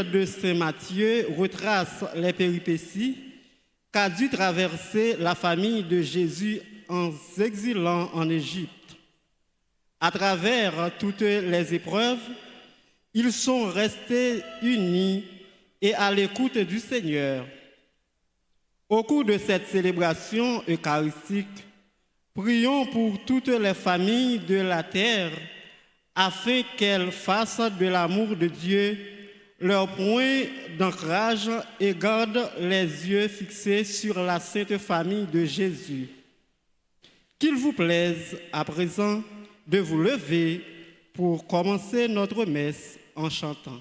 de Saint Matthieu retrace les péripéties qu'a dû traverser la famille de Jésus en s'exilant en Égypte. À travers toutes les épreuves, ils sont restés unis et à l'écoute du Seigneur. Au cours de cette célébration eucharistique, prions pour toutes les familles de la terre afin qu'elles fassent de l'amour de Dieu leur point d'ancrage et gardent les yeux fixés sur la sainte famille de Jésus. Qu'il vous plaise à présent de vous lever pour commencer notre messe en chantant.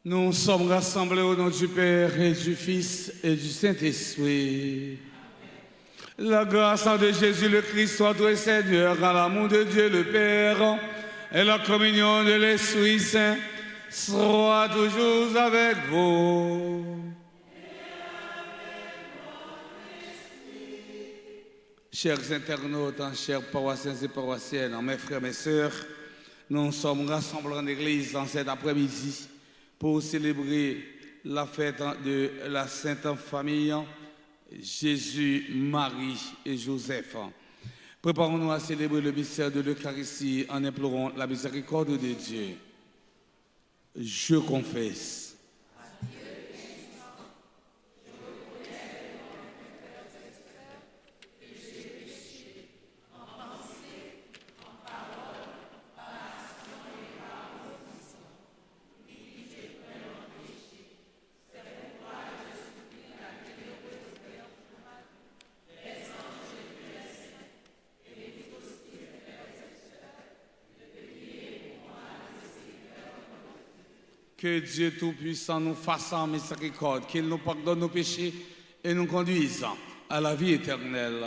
Nous sommes rassemblés au nom du Père et du Fils et du Saint-Esprit. La grâce de Jésus le Christ, notre Seigneur, dans l'amour de Dieu le Père et la communion de l'Esprit Saint soit toujours avec vous. Chers internautes, chers paroissiens et paroissiennes, mes frères, mes sœurs, nous sommes rassemblés en Église en cet après-midi pour célébrer la fête de la Sainte Famille, Jésus, Marie et Joseph. Préparons-nous à célébrer le mystère de l'Eucharistie en implorant la miséricorde de Dieu. Je confesse. Que Dieu Tout-Puissant nous fasse en miséricorde, qu'il nous pardonne nos péchés et nous conduise à la vie éternelle.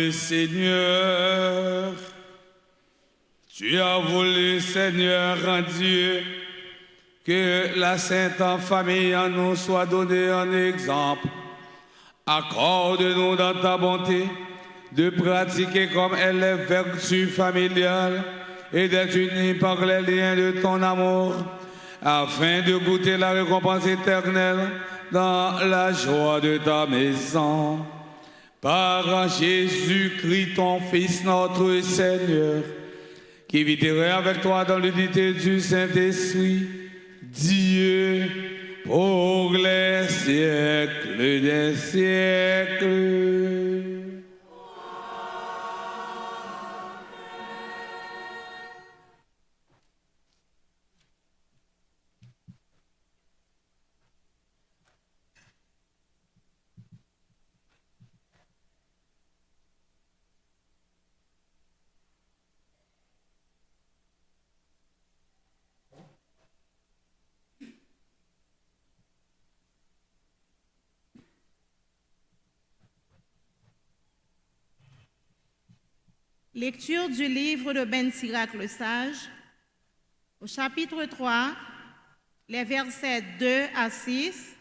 le Seigneur. Tu as voulu, Seigneur, en Dieu, que la sainte famille en nous soit donnée en exemple. Accorde-nous dans ta bonté de pratiquer comme elle les vertus familiales et d'être unis par les liens de ton amour, afin de goûter la récompense éternelle dans la joie de ta maison. Par Jésus-Christ, ton Fils, notre Seigneur, qui vivrait avec toi dans l'unité du Saint-Esprit, Dieu, pour les siècles des siècles. Lecture du livre de Ben Sirac le Sage, au chapitre 3, les versets 2 à 6,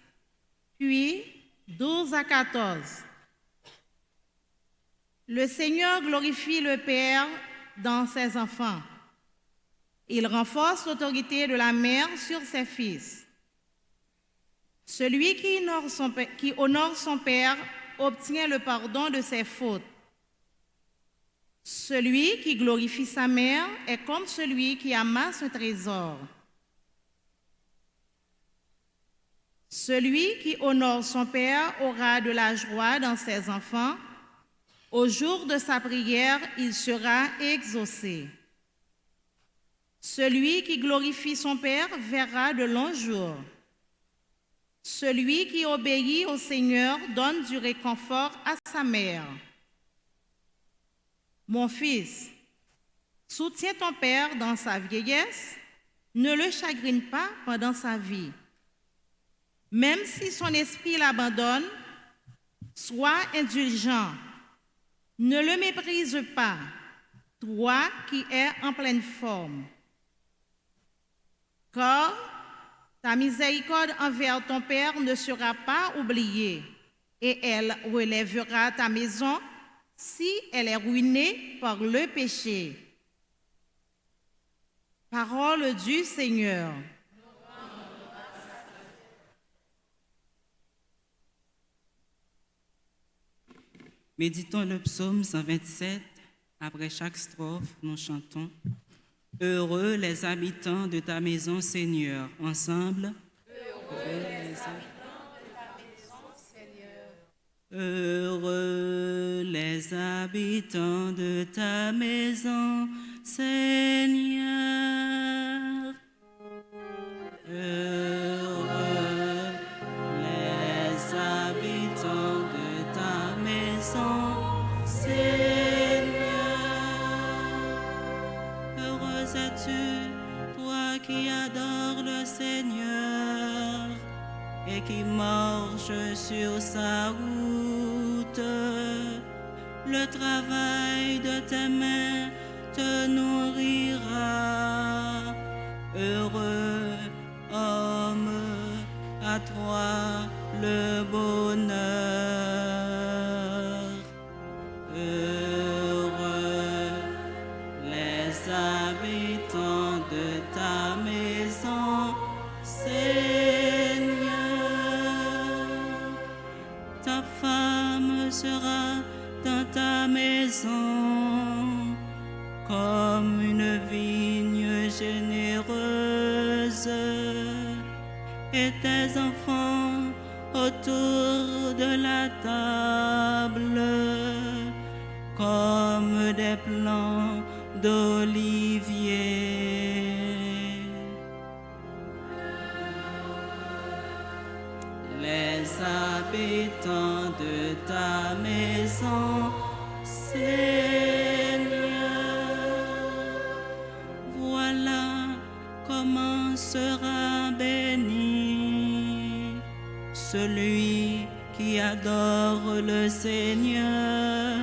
puis 12 à 14. Le Seigneur glorifie le Père dans ses enfants. Il renforce l'autorité de la mère sur ses fils. Celui qui honore son père obtient le pardon de ses fautes. Celui qui glorifie sa mère est comme celui qui amasse un trésor. Celui qui honore son père aura de la joie dans ses enfants. Au jour de sa prière, il sera exaucé. Celui qui glorifie son père verra de longs jours. Celui qui obéit au Seigneur donne du réconfort à sa mère. Mon fils, soutiens ton père dans sa vieillesse, ne le chagrine pas pendant sa vie. Même si son esprit l'abandonne, sois indulgent. Ne le méprise pas, toi qui es en pleine forme. Car ta miséricorde envers ton père ne sera pas oubliée, et elle relèvera ta maison si elle est ruinée par le péché. Parole du Seigneur. Méditons le psaume 127. Après chaque strophe, nous chantons. Heureux les habitants de ta maison, Seigneur. Ensemble. Heureux les habitants de ta maison, Seigneur. Heureux les habitants de ta maison, Seigneur. Heureux les habitants de ta maison, Seigneur. Heureux es-tu, toi qui adores le Seigneur et qui marche sur sa route. Le travail de tes mains te nourrira. Heureux homme, à toi le bonheur. Heureux les habitants de ta maison, Seigneur. Ta femme sera dans ta maison comme une vigne généreuse, et tes enfants autour de la table comme des plants d'olivier. Les habitants de ta maison, Seigneur, voilà comment sera béni celui qui adore le Seigneur.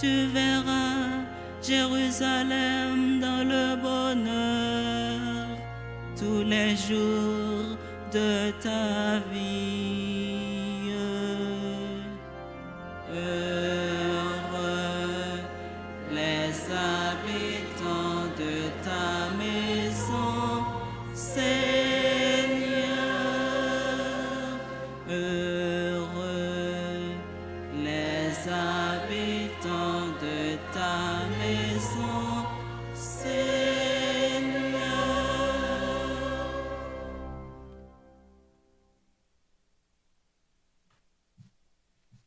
tu verras Jérusalem dans le bonheur tous les jours de ta vie. Heureux les habitants de ta maison, Seigneur. Heureux les habitants de ta maison, Seigneur.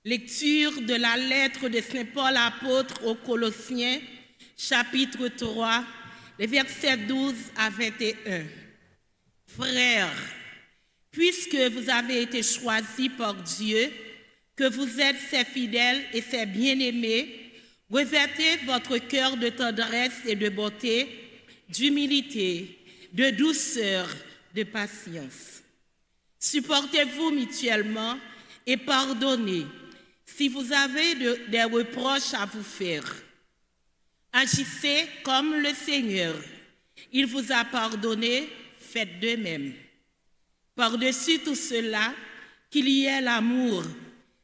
Lecture de la lettre de Saint Paul apôtre aux Colossiens, chapitre 3, les versets 12 à 21. Frères, puisque vous avez été choisis par Dieu, que vous êtes ses fidèles et ses bien-aimés, revêtez votre cœur de tendresse et de beauté, d'humilité, de douceur, de patience. Supportez-vous mutuellement et pardonnez si vous avez des reproches à vous faire. Agissez comme le Seigneur. Il vous a pardonné, faites de même. Par-dessus tout cela, qu'il y ait l'amour.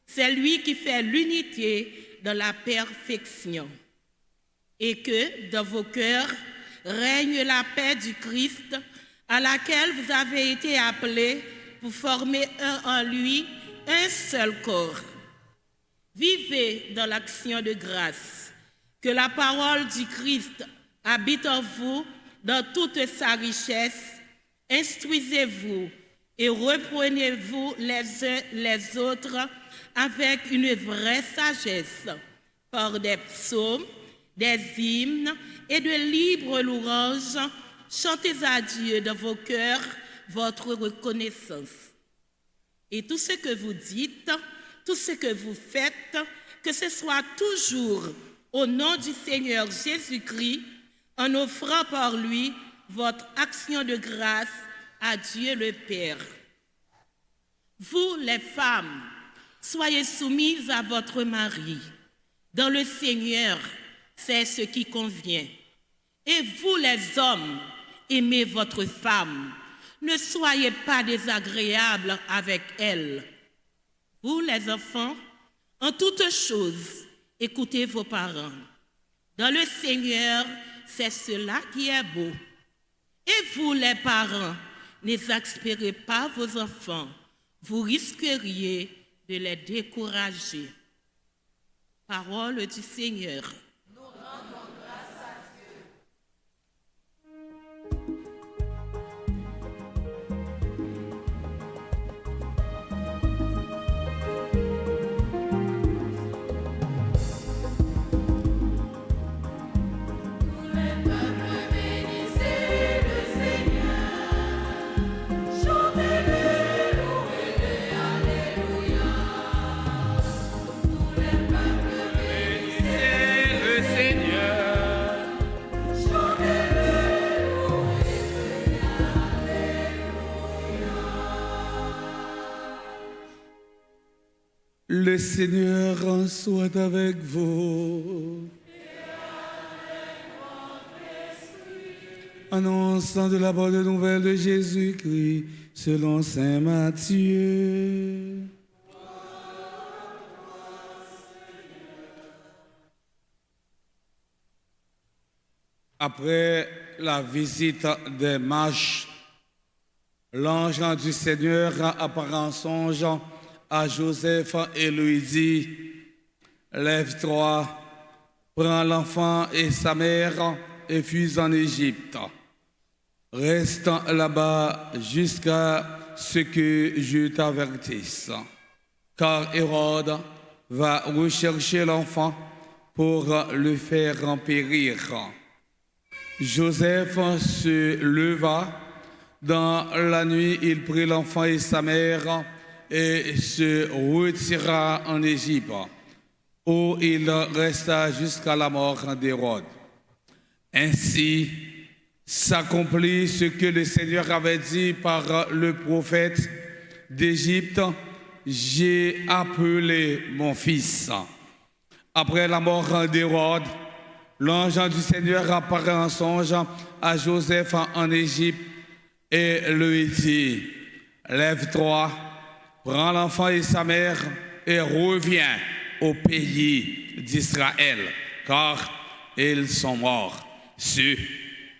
C'est lui qui fait l'unité dans la perfection. Et que dans vos cœurs règne la paix du Christ, à laquelle vous avez été appelés pour former en lui un seul corps. Vivez dans l'action de grâce. Que la parole du Christ habite en vous dans toute sa richesse. Instruisez-vous et reprenez-vous les uns les autres avec une vraie sagesse, par des psaumes, des hymnes et de libres louanges. Chantez à Dieu dans vos cœurs votre reconnaissance. Et tout ce que vous dites, tout ce que vous faites, que ce soit toujours au nom du Seigneur Jésus-Christ, en offrant par lui votre action de grâce à Dieu le Père. Vous, les femmes, soyez soumises à votre mari. Dans le Seigneur, c'est ce qui convient. Et vous, les hommes, aimez votre femme. Ne soyez pas désagréables avec elle. Vous, les enfants, en toutes choses, écoutez vos parents. Dans le Seigneur, c'est cela qui est beau. Et vous, les parents, n'exaspérez pas vos enfants. Vous risqueriez de les décourager. Parole du Seigneur. Nous rendons grâce à Dieu. Le Seigneur soit avec vous. Annonçant de la bonne nouvelle de Jésus-Christ selon saint Matthieu. Après la visite des mages, l'ange du Seigneur apparaît en songe à Joseph et lui dit: lève-toi, prends l'enfant et sa mère et fuis en Égypte. Reste là-bas jusqu'à ce que je t'avertisse, car Hérode va rechercher l'enfant pour le faire périr. Joseph se leva. Dans la nuit, il prit l'enfant et sa mère et se retira en Égypte, où il resta jusqu'à la mort d'Hérode. Ainsi s'accomplit ce que le Seigneur avait dit par le prophète: d'Égypte, j'ai appelé mon fils. Après la mort d'Hérode, l'ange du Seigneur apparaît en songe à Joseph en Égypte et lui dit, lève-toi, prends l'enfant et sa mère et reviens au pays d'Israël, car ils sont morts, ceux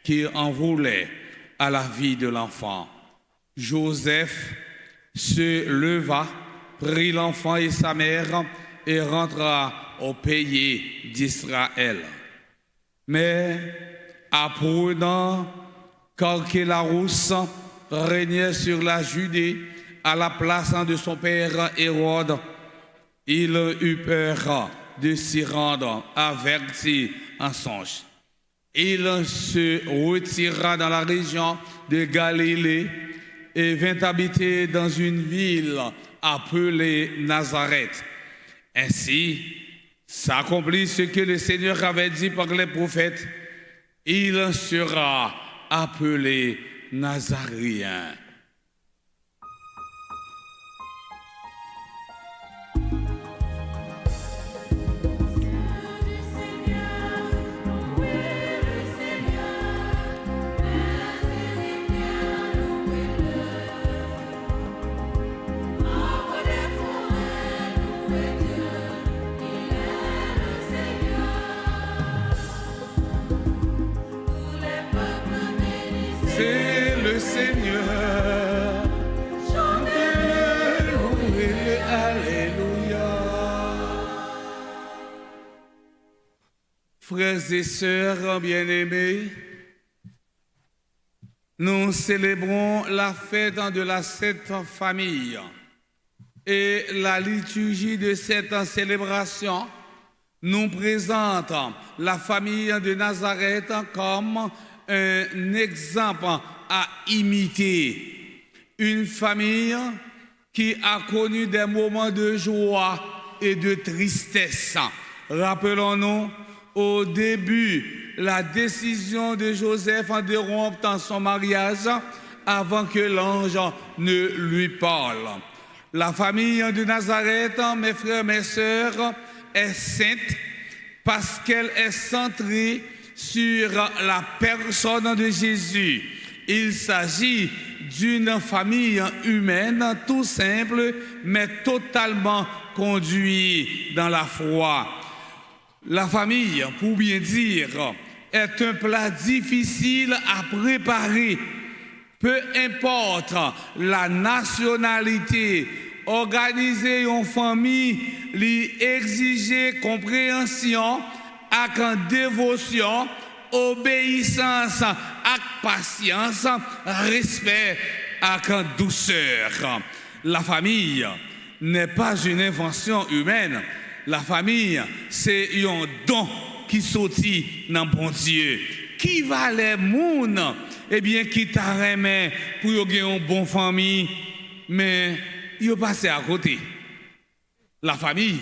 qui en voulaient à la vie de l'enfant. Joseph se leva, prit l'enfant et sa mère et rentra au pays d'Israël. Mais apprenant qu'Archélaus régnait sur la Judée à la place de son père Hérode, il eut peur de s'y rendre averti en songe. Il se retira dans la région de Galilée et vint habiter dans une ville appelée Nazareth. Ainsi s'accomplit ce que le Seigneur avait dit par les prophètes, il sera appelé Nazaréen. C'est le Seigneur, chantez-le, louez-le, alléluia. Frères et sœurs bien-aimés, nous célébrons la fête de la Sainte Famille. Et la liturgie de cette célébration nous présente la famille de Nazareth comme un exemple à imiter. Une famille qui a connu des moments de joie et de tristesse. Rappelons-nous, au début, la décision de Joseph de rompre son mariage avant que l'ange ne lui parle. La famille de Nazareth, mes frères, mes sœurs, est sainte parce qu'elle est centrée sur la personne de Jésus. Il s'agit d'une famille humaine tout simple, mais totalement conduite dans la foi. La famille, pour bien dire, est un plat difficile à préparer. Peu importe la nationalité, organiser une famille, lui exiger compréhension, avec dévotion, obéissance, avec patience, respect, avec douceur. La famille n'est pas une invention humaine. La famille, c'est un don qui sortit dans bon Dieu. Qui va les moun? Eh bien, qui t'a remis pour avoir une bonne famille, mais il passé à côté. La famille,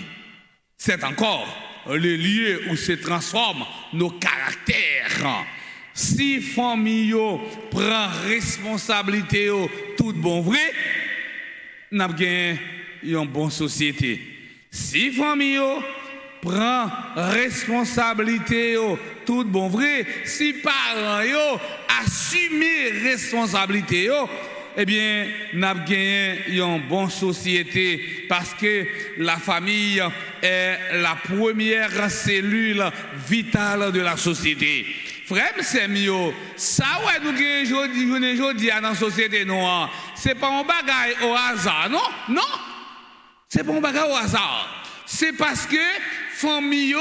c'est encore le lieu où se transforment nos caractères. Si famille prend responsabilité tout bon vrai, n'a gagné une bonne société. Si famille prend responsabilité tout bon vrai, si parents assumer responsabilité eh bien, nous avons gagné une bonne société parce que la famille est la première cellule vitale de la société. Frère, c'est mieux. Ça, ouais, nous gagnons aujourd'hui dans la société noire. Ce n'est pas un bagage au hasard, non? Non. Ce n'est pas un bagage au hasard. C'est parce que famille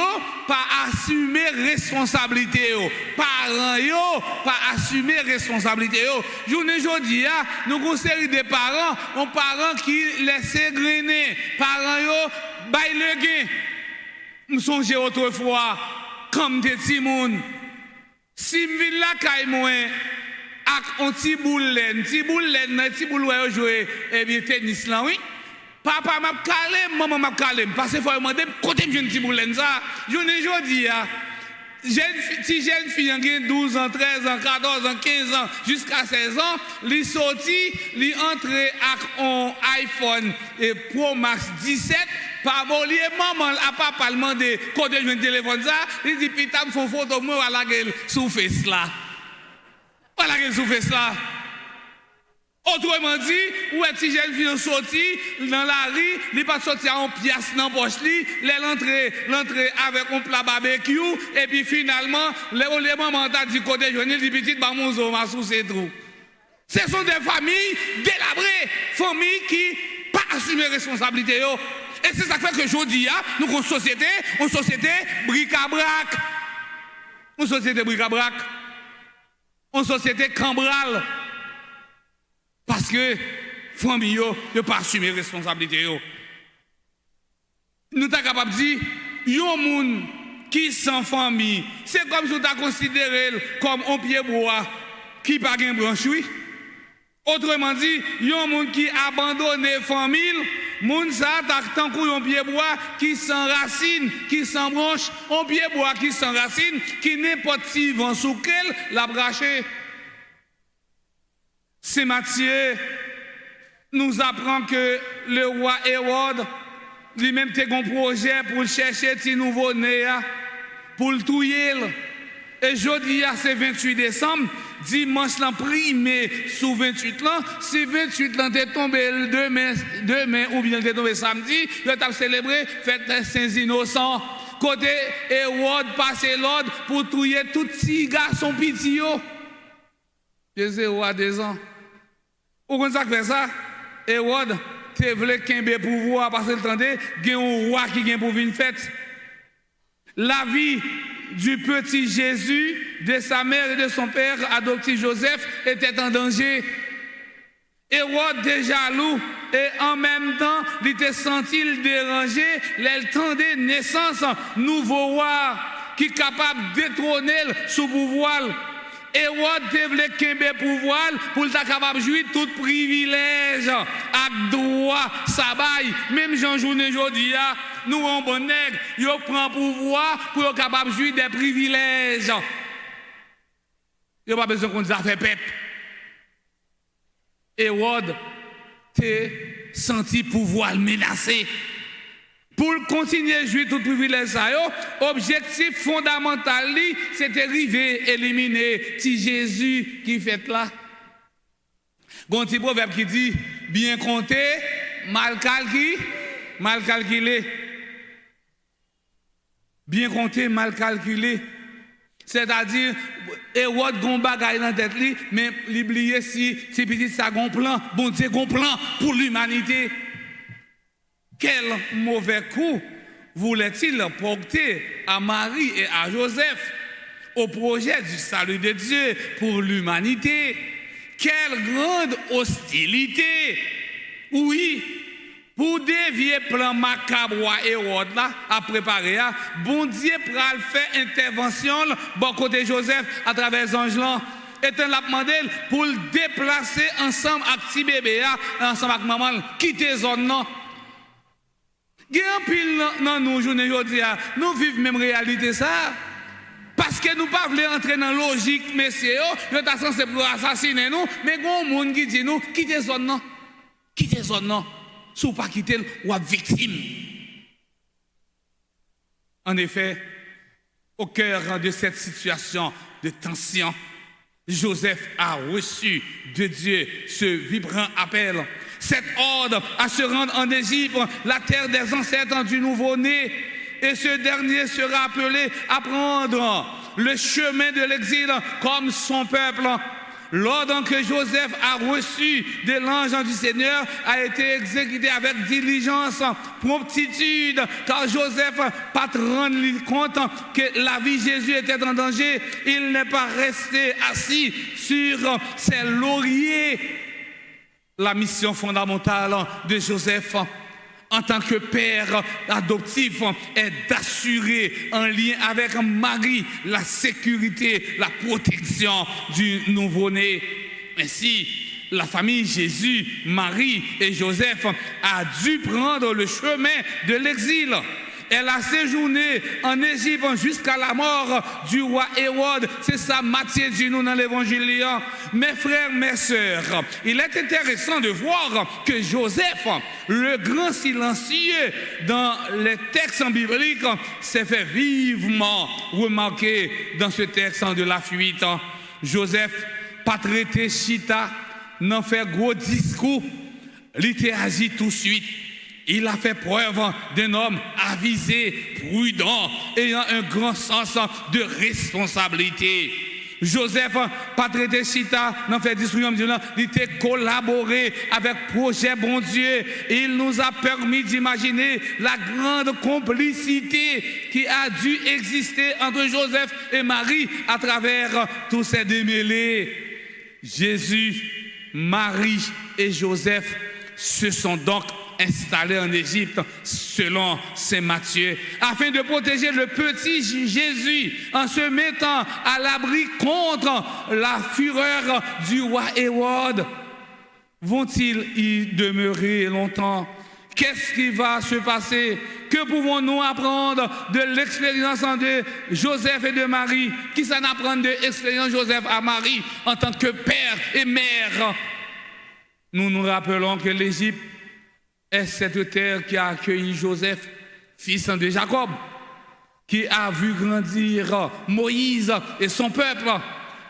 pas assumer responsabilité parents pas assumer responsabilité journée aujourd'hui nous avons une série de parents qui laissent grainer parents bail le gain me songe autrefois comme des petits moun si m'vin la caille moi ak un petit boule jouer et bien tennis là oui. Papa m'a calé, maman m'a calé. Parce qu'il faut demander côté jeune petit boulène ça. Je ne dis pas. Si jeune fille qui a 12 ans, 13 ans, 14 ans, 15 ans, jusqu'à 16 ans, li sorti, li entre avec un iPhone et Pro Max 17 Par bon, maman a pas demandé quand je viens de téléphone ça, il dit putain, me font photo moi à la gueule sous face là. Pas la gueule sous face là. Autrement dit, où est si jeune fille sorti dans la rue, il pas sorti en pièce dans poche li, l'entrée avec un plat barbecue et puis finalement les mamans t'a dit côté jeune, il dit petite ba mon zo ma sous ses trous. Ce sont des familles délabrées, familles qui pas assumer responsabilité yo. Et c'est ça qui fait que je dis nous avons une société bric-à-brac. Une société bric-à-brac. Une société cambrale. Parce que famille ne pas assumer responsabilité yo. Nous sommes capables de dire yon moun qui sans famille, c'est comme si on t'a considéré comme un pied bois qui pas gen branche. Autrement dit, yon moun qui abandonne famille, moun sa tant kou yon pied bois qui sans racine, qui sans branche, un pied bois qui sans racine, qui n'importe si vent sous quel la braché. C'est Matthieu nous apprend que le roi Hérode lui-même a un projet pour chercher un nouveau-né, pour le tuer. Et jeudi, c'est 28 décembre, dimanche, primé sous 28 ans. Si 28 ans est tombé demain ou bien est tombé samedi, il a célébré fête des Saints Innocents. Côté Hérode passe l'ordre pour tuer tous les garçons petits. De 0 à 2 ans. Pourquoi ça fait ça? Hérode, tu voulais qu'il ait pouvoir parce que il y a un roi qui vient pour une fête. La vie du petit Jésus, de sa mère et de son père adoptif Joseph était en danger. Hérode était jaloux et en même temps, il était senti dérangé. Il tendait naissance nouveau roi qui est capable de détrôner sous pouvoir. Hérode devait qu'il pouvoir pour être capable de jouir tout privilège, avec droit, sabaye. Même Jean-Journée aujourd'hui, nous en bon nègre, il prend pouvoir pour être capable de jouir des privilèges. Il n'y a pas besoin qu'on dise fait pep. Hérode t'es senti pouvoir menacé. Pour continuer à jouir tout privilège, l'objectif fondamental, c'était d'arriver à éliminer petit Jésus qui fait là. Il y a un petit proverbe qui dit bien compté, mal calculé. Bien compté, mal calculé. C'est-à-dire, Hérode gon bagay dans tête li, mais l'oublier si petit ça gon plan, bon Dieu gon plan pour l'humanité. Quel mauvais coup voulait-il porter à Marie et à Joseph au projet du salut de Dieu pour l'humanité? Quelle grande hostilité! Oui, pour dévier plan macabre à Hérode là, à préparer, bon Dieu pral faire intervention bon côté Joseph à travers les anges là. Et on l'a demandé pour le déplacer ensemble avec petit bébé, ensemble avec maman, quitter zone non. Il y a un pile dans nos journées aujourd'hui, nous vivons même réalité ça. Parce que nous ne pouvons pas entrer dans la logique, messieurs, nous sommes censés pour assassiner nous, mais il y a un monde qui dit nous, quittez zone non. Quittez zone non. Si vous ne pas quitter, vous êtes victime. En effet, au cœur de cette situation de tension, Joseph a reçu de Dieu ce vibrant appel. Cet ordre à se rendre en Égypte, la terre des ancêtres du nouveau-né, et ce dernier sera appelé à prendre le chemin de l'exil comme son peuple. L'ordre que Joseph a reçu de l'ange du Seigneur a été exécuté avec diligence, promptitude, car Joseph n'a pas rendu compte que la vie de Jésus était en danger. Il n'est pas resté assis sur ses lauriers. La mission fondamentale de Joseph en tant que père adoptif est d'assurer en lien avec Marie la sécurité, la protection du nouveau-né. Ainsi, la famille Jésus, Marie et Joseph a dû prendre le chemin de l'exil. Elle a séjourné en Égypte jusqu'à la mort du roi Hérode. C'est ça, Matthieu dit nous dans l'évangile. Mes frères, mes sœurs, il est intéressant de voir que Joseph, le grand silencieux dans les textes bibliques, s'est fait vivement remarquer dans ce texte de la fuite. Joseph, pas traité chita, n'en fait gros discours, il agi tout de suite. Il a fait preuve d'un homme avisé, prudent, ayant un grand sens de responsabilité. Joseph, pas traité chita, n'en fait discours, il a collaboré avec projet bon Dieu. Il nous a permis d'imaginer la grande complicité qui a dû exister entre Joseph et Marie à travers tous ces démêlés. Jésus, Marie et Joseph se sont donc installés en Égypte selon Saint Matthieu afin de protéger le petit Jésus en se mettant à l'abri contre la fureur du roi Hérode. Vont-ils y demeurer longtemps? Qu'est-ce qui va se passer? Que pouvons-nous apprendre de l'expérience de Joseph et de Marie? Qui s'en apprend de l'expérience de Joseph à Marie en tant que père et mère? Nous nous rappelons que l'Égypte est cette terre qui a accueilli Joseph, fils de Jacob, qui a vu grandir Moïse et son peuple.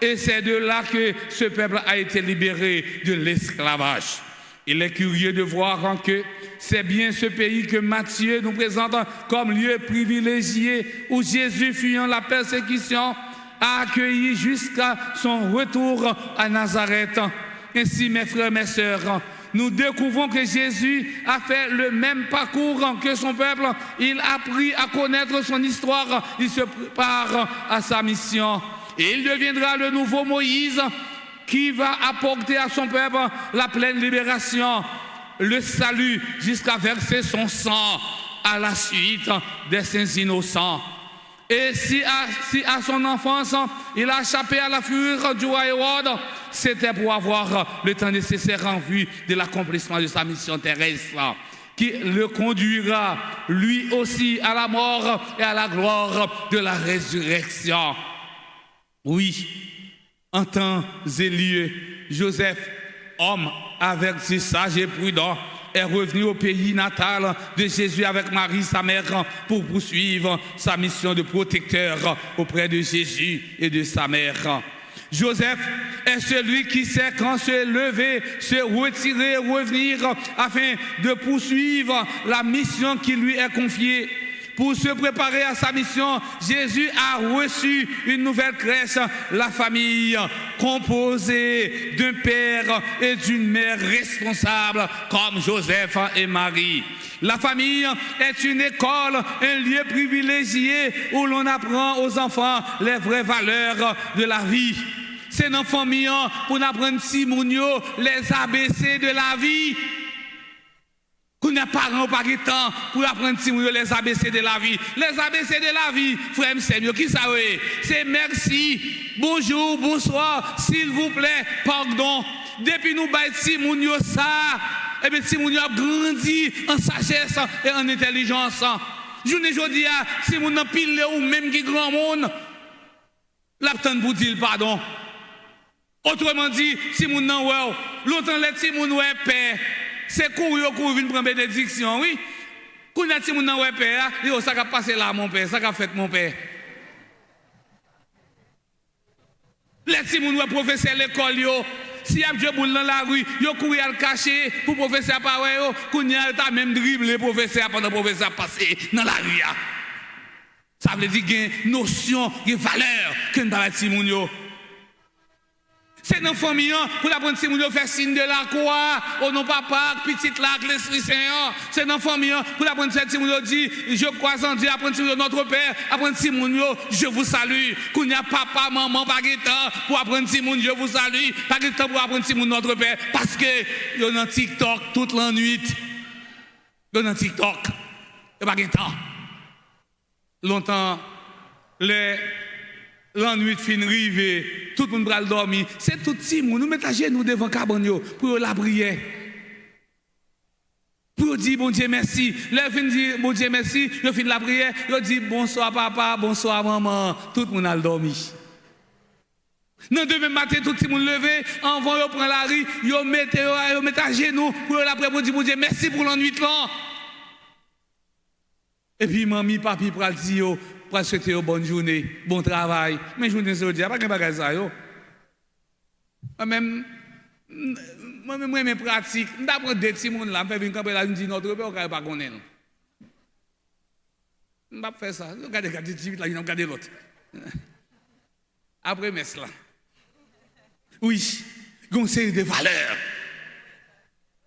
Et c'est de là que ce peuple a été libéré de l'esclavage. Il est curieux de voir que c'est bien ce pays que Matthieu nous présente comme lieu privilégié où Jésus, fuyant la persécution, a accueilli jusqu'à son retour à Nazareth. Ainsi, mes frères, mes sœurs, nous découvrons que Jésus a fait le même parcours que son peuple. Il a appris à connaître son histoire. Il se prépare à sa mission. Et il deviendra le nouveau Moïse qui va apporter à son peuple la pleine libération, le salut, jusqu'à verser son sang à la suite des saints innocents. Et si à son enfance, il a échappé à la fureur du roi Hérode, c'était pour avoir le temps nécessaire en vue de l'accomplissement de sa mission terrestre, qui le conduira lui aussi à la mort et à la gloire de la résurrection. Oui, en temps et lieu, Joseph, homme averti, sage et prudent, est revenu au pays natal de Jésus avec Marie, sa mère, pour poursuivre sa mission de protecteur auprès de Jésus et de sa mère. Joseph est celui qui sait quand se lever, se retirer, revenir afin de poursuivre la mission qui lui est confiée. Pour se préparer à sa mission, Jésus a reçu une nouvelle crèche, la famille, composée d'un père et d'une mère responsables comme Joseph et Marie. La famille est une école, un lieu privilégié où l'on apprend aux enfants les vraies valeurs de la vie. C'est dans la famille pour apprendre les ABC de la vie. Qu'on n'a pas de temps pour apprendre les ABC de la vie. Les ABC de la vie, frère, c'est mieux. Qui ça est? C'est merci, bonjour, bonsoir, s'il vous plaît, pardon. Depuis nous baillons ça, et bien si nous avons grandi en sagesse et en intelligence. Je ne dis pas, si nous avons pile ou même qui grand monde, l'abtend pour dire pardon. Autrement dit, si nous avons longtemps les petits nous avons paix. C'est courir, venir prendre bénédiction, oui. Quand on a dit mon père, ça a passé là, mon père, ça a fait mon père. Les petits gens professeur l'école, si y a Dieu dans la rue, ils courent à le cacher pour professeur parler, qu'on y a même dribblé professeur pendant le professeur passé dans la rue. Ça veut dire qu'il y a une notion, une valeur que nous avons. C'est dans la famille pour apprendre si nous faire signe de la croix, au nom papa, petite lac, l'Esprit Saint. C'est dans la famille pour apprendre si nous dit, je crois en Dieu, apprendre si notre Père, apprendre si je vous salue. Qu'on y a papa, maman, pas de temps pour apprendre si je vous salue, pas de temps pour apprendre si notre Père, parce que il y a dans TikTok toute la nuit. Il y a dans TikTok, il n'y a pas de temps. Longtemps, la nuit fin rive, tout le monde va dormir. C'est tout petit monde. Nous mettons à genoux devant cabane pour la prière. Pour Yo dit bon Dieu merci. Là fin dit bon Dieu merci, yo fin la prière, yo dit bonsoir papa, bonsoir maman, tout le monde a dormi. Non demain matin tout le monde levé, avant yo prend la rue, yo mette à genoux pour l'après pour dire bon Dieu merci pour la nuit là. Et puis mamie papi pral dire yo pour souhaiter une bonne journée, bon travail. Mais journée c'est dire pas de bagage ça yo. Moi-même pratique, d'apprendre des petits monde là, me faire une campagne là, me dit notre père on pas connaître. On va faire ça. Regardez vite là, regardez l'autre. Après messe là. Oui, une série de valeurs.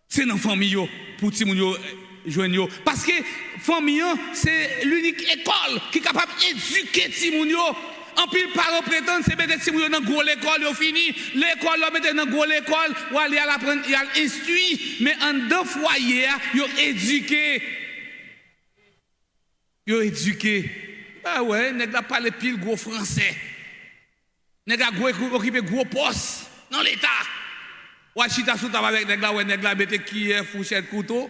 C'est dans la famille pour petit monde joindre parce que famille c'est l'unique école qui est capable d'éduquer petit monde. En pile parents prétendent c'est mettre petit monde dans gros l'école yo fini, l'école là mettre dans gros l'école ou aller à l'apprendre, il a instruit, mais en deux foyers yo éduqué. Yo éduqué. Ah ouais, nèg la parle pile gros français. Nèg a gros occupé gros poste dans l'état. Ou chita sous table avec nèg la mette qui est fourchette couteau.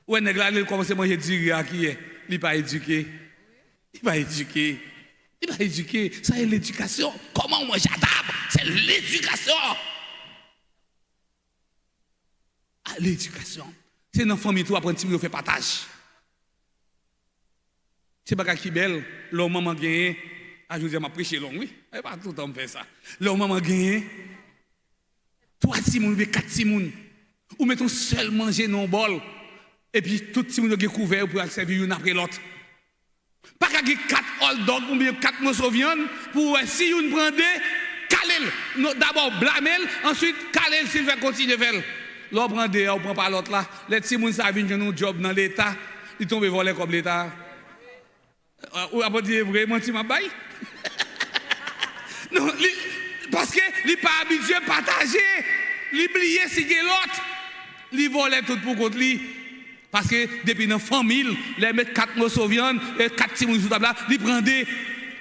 Ou nèg la il commence à manger diriya qui est, il pas éduqué. Il pas éduqué. Il pas éduqué, ça c'est l'éducation. Comment on mange à table? C'est l'éducation. Ah, l'éducation. C'est dans la famille tout apprendre si on fait partage. C'est pas qui belle, leur maman gagne. Ah, je dis, m'a prêché long, oui. Et pas tout le temps faire ça. Leur maman gagne. 3 timoun, 4 timoun. Ou mettons seul manger dans le bol. Et puis tout timoun est couvert pour servir une après l'autre. Pas qu'à 4 hot dogs ou bien 4 morceaux de viande pour si une prend deux, calel. D'abord blamel, ensuite calel s'il veut continuer faire. L'on prend deux, on prend pas l'autre là. Les timoun ça vient de un job dans l'état, ils tombent voler comme l'état. Ou après dire vraiment tu m'as bail. Non, parce que il pas habitué à partager, il oublié si que l'autre, il volait tout pour contre lui. Parce que depuis dans la famille, les mettre 4 morceaux de viande et 4 petits mouches sur table là, ils prennent des,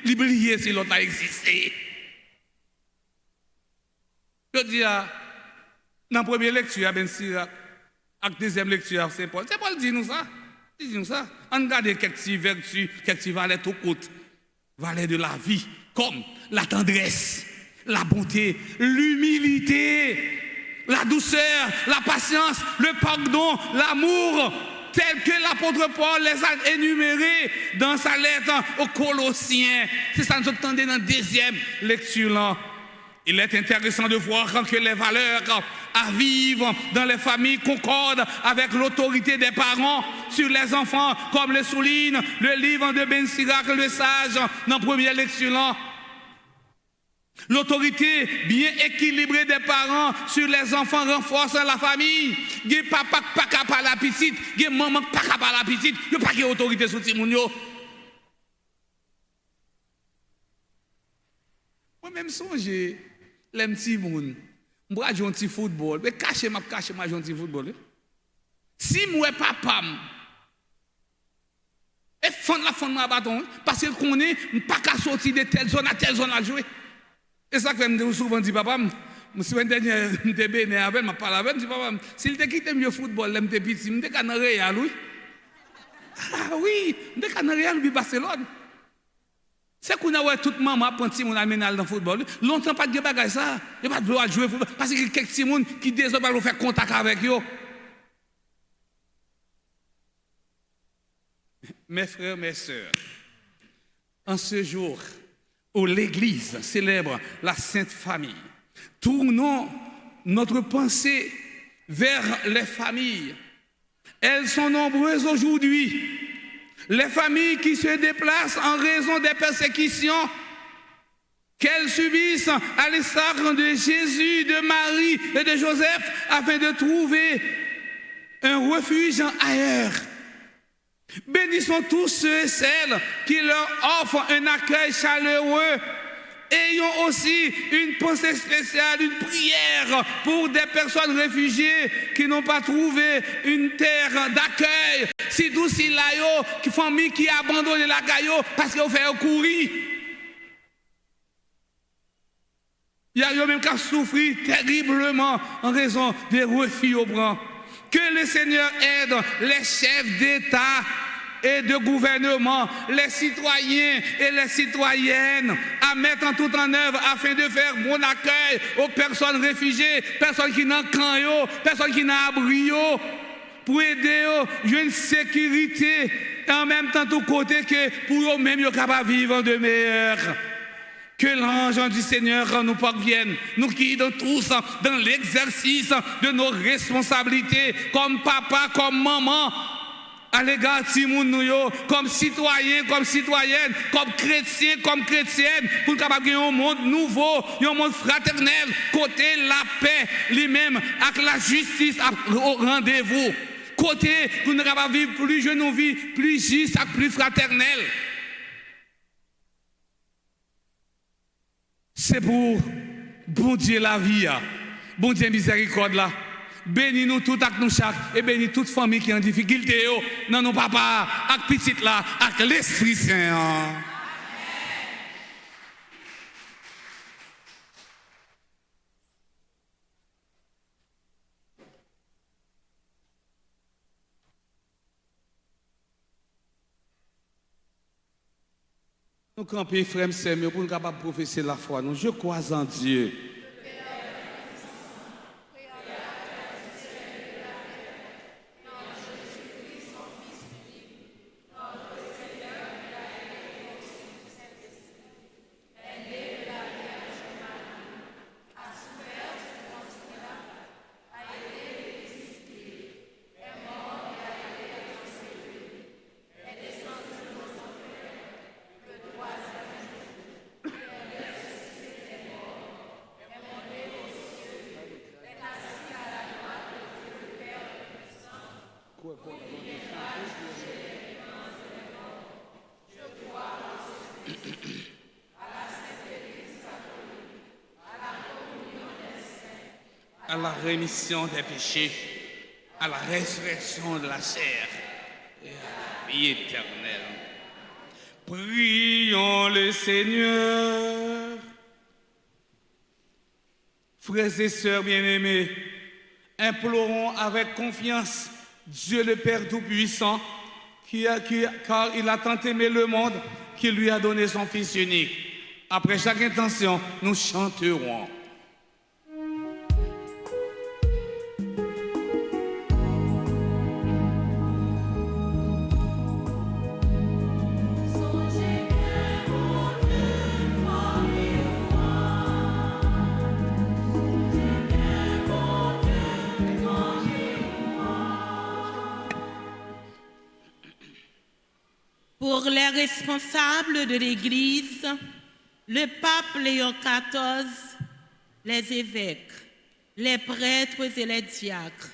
ils oublient si l'autre a existé. Je dis, dans la première lecture, Ben Sira, avec la deuxième lecture, c'est Paul. C'est Paul dit nous ça. Il dit nous ça. On regarde quelques petites vertus, quelques petites valeurs tout court. Valeurs de la vie, comme la tendresse, la bonté, l'humilité, la douceur, la patience, le pardon, l'amour, tel que l'apôtre Paul les a énumérés dans sa lettre aux Colossiens. C'est ça que nous entendons dans la deuxième lecture là. Il est intéressant de voir que les valeurs à vivre dans les familles concordent avec l'autorité des parents sur les enfants, comme le souligne le livre de Ben Sirac, le sage, dans la première lecture là. L'autorité bien équilibrée des parents sur les enfants renforce la famille. Il y a papa pas capable la petite, il y a maman pas capable la petite, il n'y a pas d'autorité sur les gens. Moi-même songe les petits moun. Moi joue un petit football, mais cacher ma joue un petit football. Si moi papa et fond ma bâton parce qu'il connaît pas qu'à sortir de telle zone à telle zone à jouer. Et ça que je souvent dis papa, je suis dernier m'te béné avec m'a parlé avec, je dis papa, s'il te quitte mieux football, m'te petit, m'te canne Real oui. Ah oui, m'te canne Real bi Barcelone. C'est qu'on a toute maman prend mon amenal dans football. Longtemps pas de bagage ça, il pas de droit jouer football parce que quelques petits monde qui désormais faire contact avec yo. Mes frères, mes sœurs, en ce jour où l'Église célèbre la Sainte Famille, tournons notre pensée vers les familles. Elles sont nombreuses aujourd'hui. Les familles qui se déplacent en raison des persécutions qu'elles subissent à l'instar de Jésus, de Marie et de Joseph afin de trouver un refuge ailleurs. Bénissons tous ceux et celles qui leur offrent un accueil chaleureux. Ayons aussi une pensée spéciale, une prière pour des personnes réfugiées qui n'ont pas trouvé une terre d'accueil. Si tout si là, qui famille qui a abandonné la caillou parce qu'ils ont fait courir. Il y a même qui souffert terriblement en raison des refus au bras. Que le Seigneur aide les chefs d'État et de gouvernement, les citoyens et les citoyennes à mettre en tout en œuvre afin de faire bon accueil aux personnes réfugiées, personnes qui n'ont qu'en personnes qui n'ont abri, pour aider à une sécurité et en même temps tout côté que pour eux-mêmes ils sont capables de vivre de meilleur. Que l'ange du Seigneur nous parvienne, nous qui sommes tous dans l'exercice de nos responsabilités comme papa, comme maman, à l'égard de nous, comme citoyens, comme citoyennes, comme chrétiens, comme chrétiennes, pour nous avoir un monde nouveau, un monde fraternel, côté la paix, lui-même, avec la justice au rendez-vous. Côté pour nous capables vivre plus jeune, nous vie plus juste, plus fraternel. C'est pour bon Dieu la vie, bon Dieu miséricorde là. Bénis nous tous avec nous chaque et bénis toute famille qui est en difficulté. Non, nos papas, avec petite là, avec l'Esprit Saint. Nous camper, frères et sœurs, pour nous capables de professer la foi. Nous, je crois en Dieu. À la rémission des péchés, à la résurrection de la chair et à la vie éternelle. Prions le Seigneur. Frères et sœurs bien-aimés, implorons avec confiance Dieu le Père Tout-Puissant, car il a tant aimé le monde qu'il lui a donné son Fils unique. Après chaque intention, nous chanterons. Pour les responsables de l'Église, le pape Léon XIV, les évêques, les prêtres et les diacres,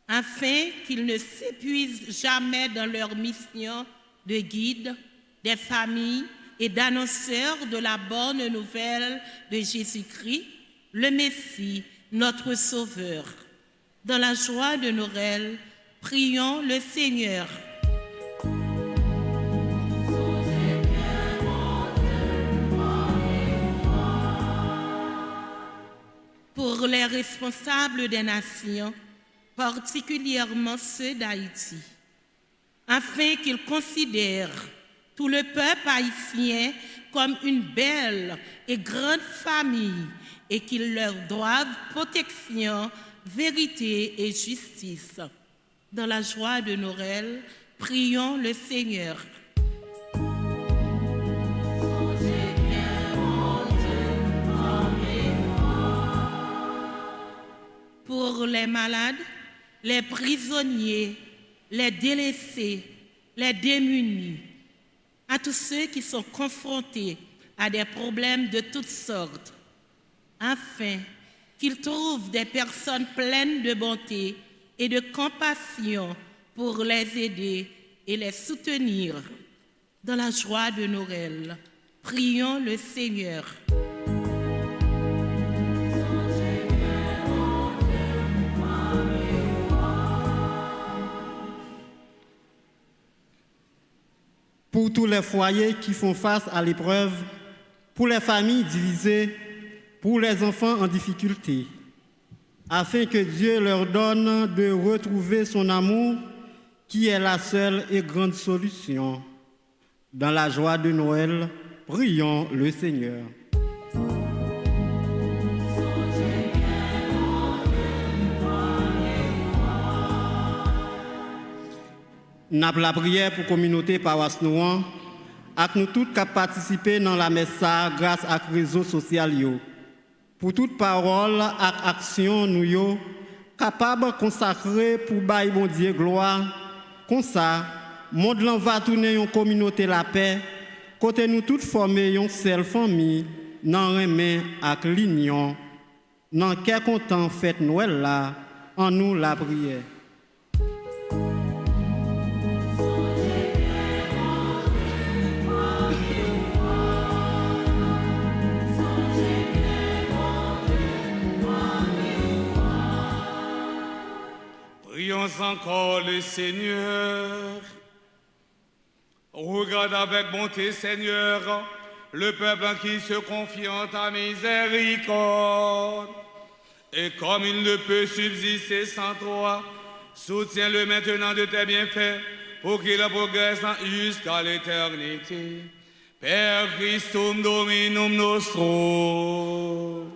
afin qu'ils ne s'épuisent jamais dans leur mission de guide des familles et d'annonceurs de la bonne nouvelle de Jésus-Christ, le Messie, notre Sauveur. Dans la joie de Noël, prions le Seigneur. Pour les responsables des nations, particulièrement ceux d'Haïti, afin qu'ils considèrent tout le peuple haïtien comme une belle et grande famille et qu'ils leur doivent protection, vérité et justice. Dans la joie de Noël, prions le Seigneur. Pour les malades, les prisonniers, les délaissés, les démunis, à tous ceux qui sont confrontés à des problèmes de toutes sortes, afin qu'ils trouvent des personnes pleines de bonté et de compassion pour les aider et les soutenir. Dans la joie de Noël, prions le Seigneur. Pour tous les foyers qui font face à l'épreuve, pour les familles divisées, pour les enfants en difficulté, afin que Dieu leur donne de retrouver son amour, qui est la seule et grande solution. Dans la joie de Noël, prions le Seigneur. N'a la prière pour la communauté paroisse Nouan, avec nous tous qui participé dans la messe grâce à réseaux sociaux. Pour toute parole et action nous yo capable de consacrer pour bailler bon Dieu gloire. Comme ça, monde l'en va tourner une communauté la paix, côté nous toutes former une seule famille, dans remè ak l'union, dans quel content fête Noël là, en nous la prière. Prions encore le Seigneur. Regarde avec bonté, Seigneur, le peuple qui se confie en ta miséricorde. Et comme il ne peut subsister sans toi, soutiens-le maintenant de tes bienfaits pour qu'il progresse jusqu'à l'éternité. Per Christum Dominum nostrum.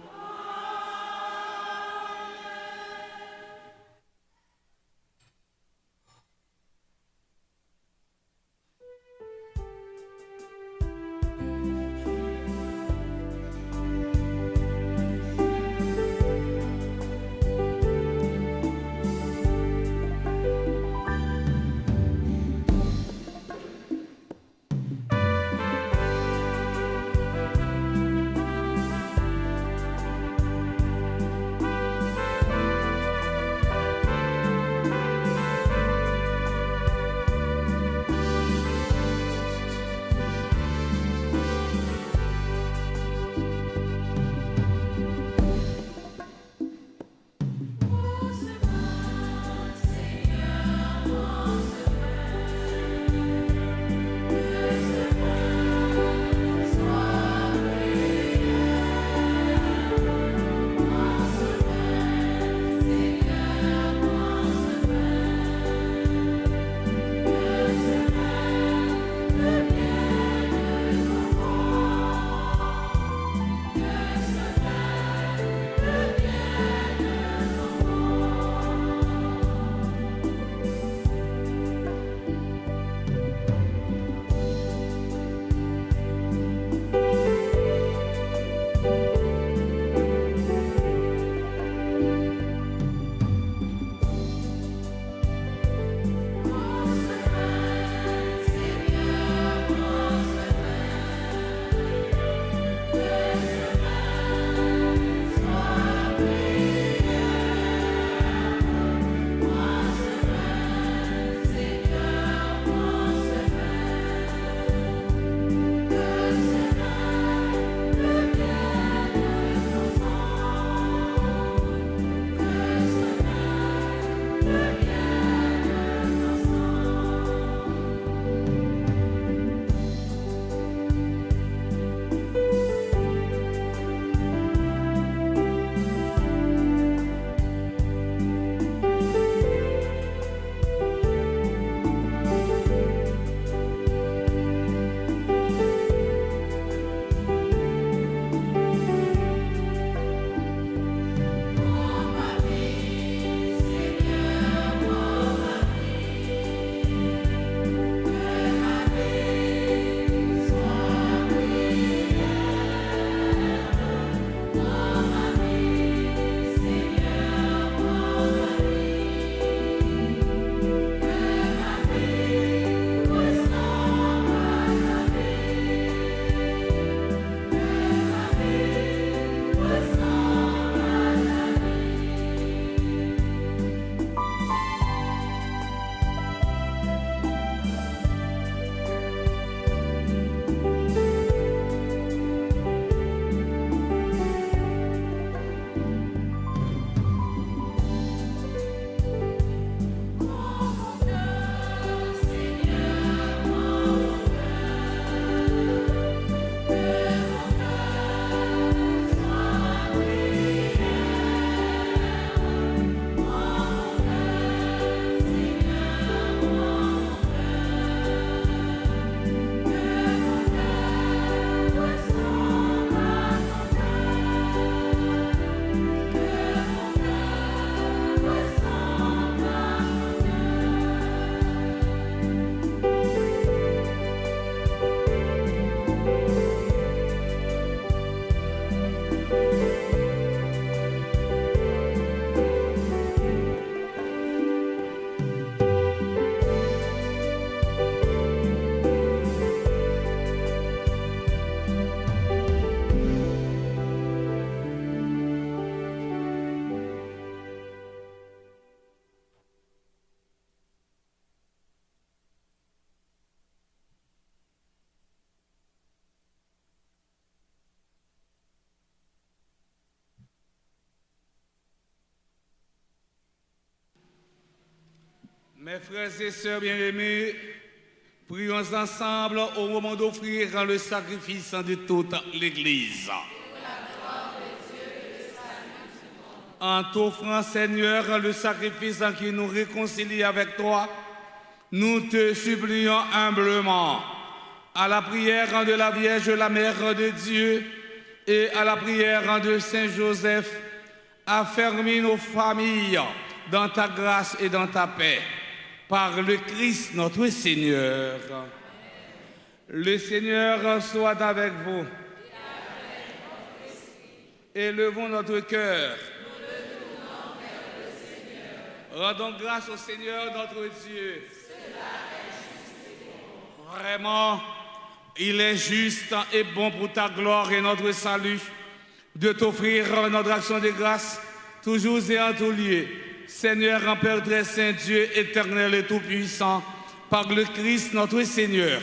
Mes frères et sœurs bien-aimés, prions ensemble au moment d'offrir le sacrifice de toute l'Église. En t'offrant, Seigneur, le sacrifice qui nous réconcilie avec toi, nous te supplions humblement, à la prière de la Vierge, la Mère de Dieu, et à la prière de Saint Joseph, affermis nos familles dans ta grâce et dans ta paix. Par le Christ notre Seigneur. Le Seigneur soit avec vous. Élevons notre cœur. Rendons grâce au Seigneur notre Dieu. Vraiment, il est juste et bon pour ta gloire et notre salut de t'offrir notre action de grâce toujours et en tout lieu. Seigneur, en Père très saint, Dieu éternel et tout-puissant, par le Christ notre Seigneur,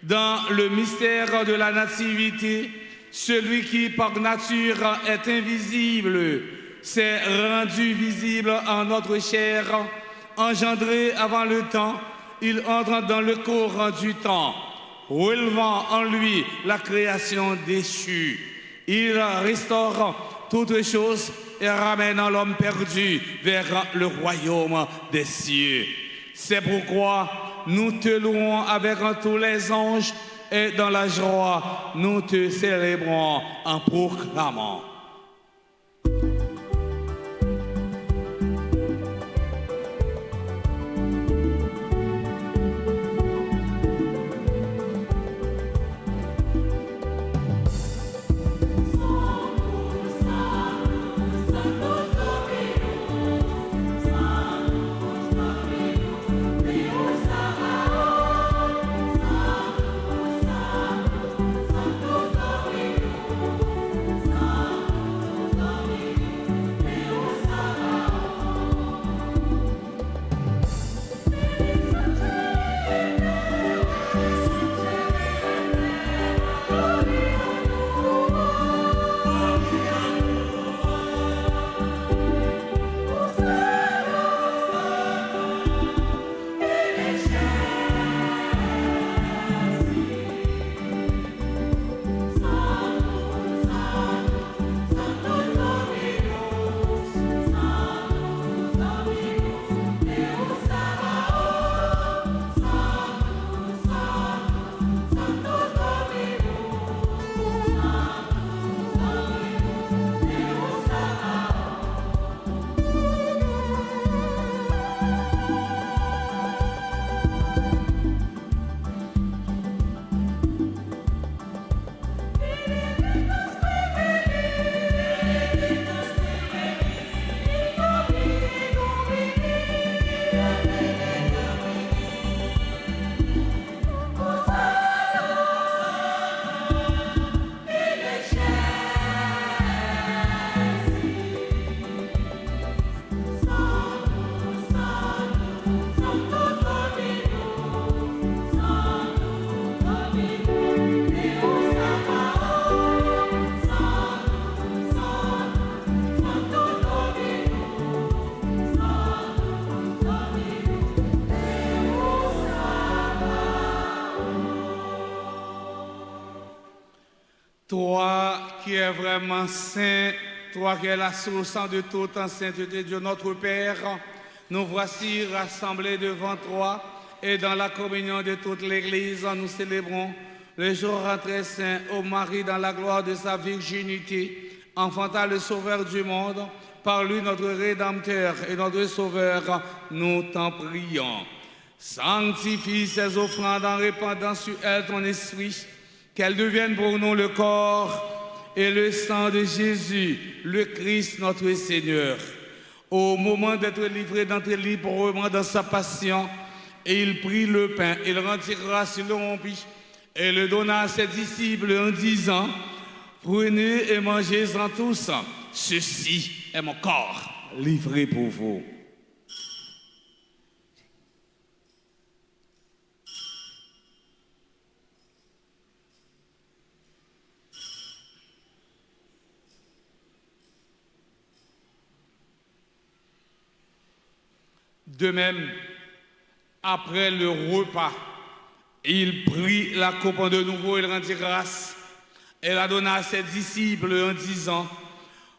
dans le mystère de la nativité, celui qui par nature est invisible s'est rendu visible en notre chair, engendré avant le temps, il entre dans le cours du temps, relevant en lui la création déchue. Il restaure toutes choses et ramènant l'homme perdu vers le royaume des cieux. C'est pourquoi nous te louons avec tous les anges et dans la joie, nous te célébrons en proclamant. Toi qui es vraiment saint, toi qui es la source de toute sainteté, Dieu notre Père, nous voici rassemblés devant toi et dans la communion de toute l'Église, nous célébrons le jour très saint au Marie dans la gloire de sa virginité, enfantant le Sauveur du monde, par lui notre Rédempteur et notre Sauveur, nous t'en prions. Sanctifie ces offrandes en répandant sur elles ton esprit, qu'elles deviennent pour nous le corps et le sang de Jésus, le Christ notre Seigneur. Au moment d'être livré, d'entrer librement dans sa passion, et il prit le pain, il rendit grâce, il le rompit, et le donna à ses disciples en disant, prenez et mangez-en tous, ceci est mon corps livré pour vous. De même, Après le repas, il prit la coupe de nouveau, il rendit grâce. Et la donna à ses disciples en disant,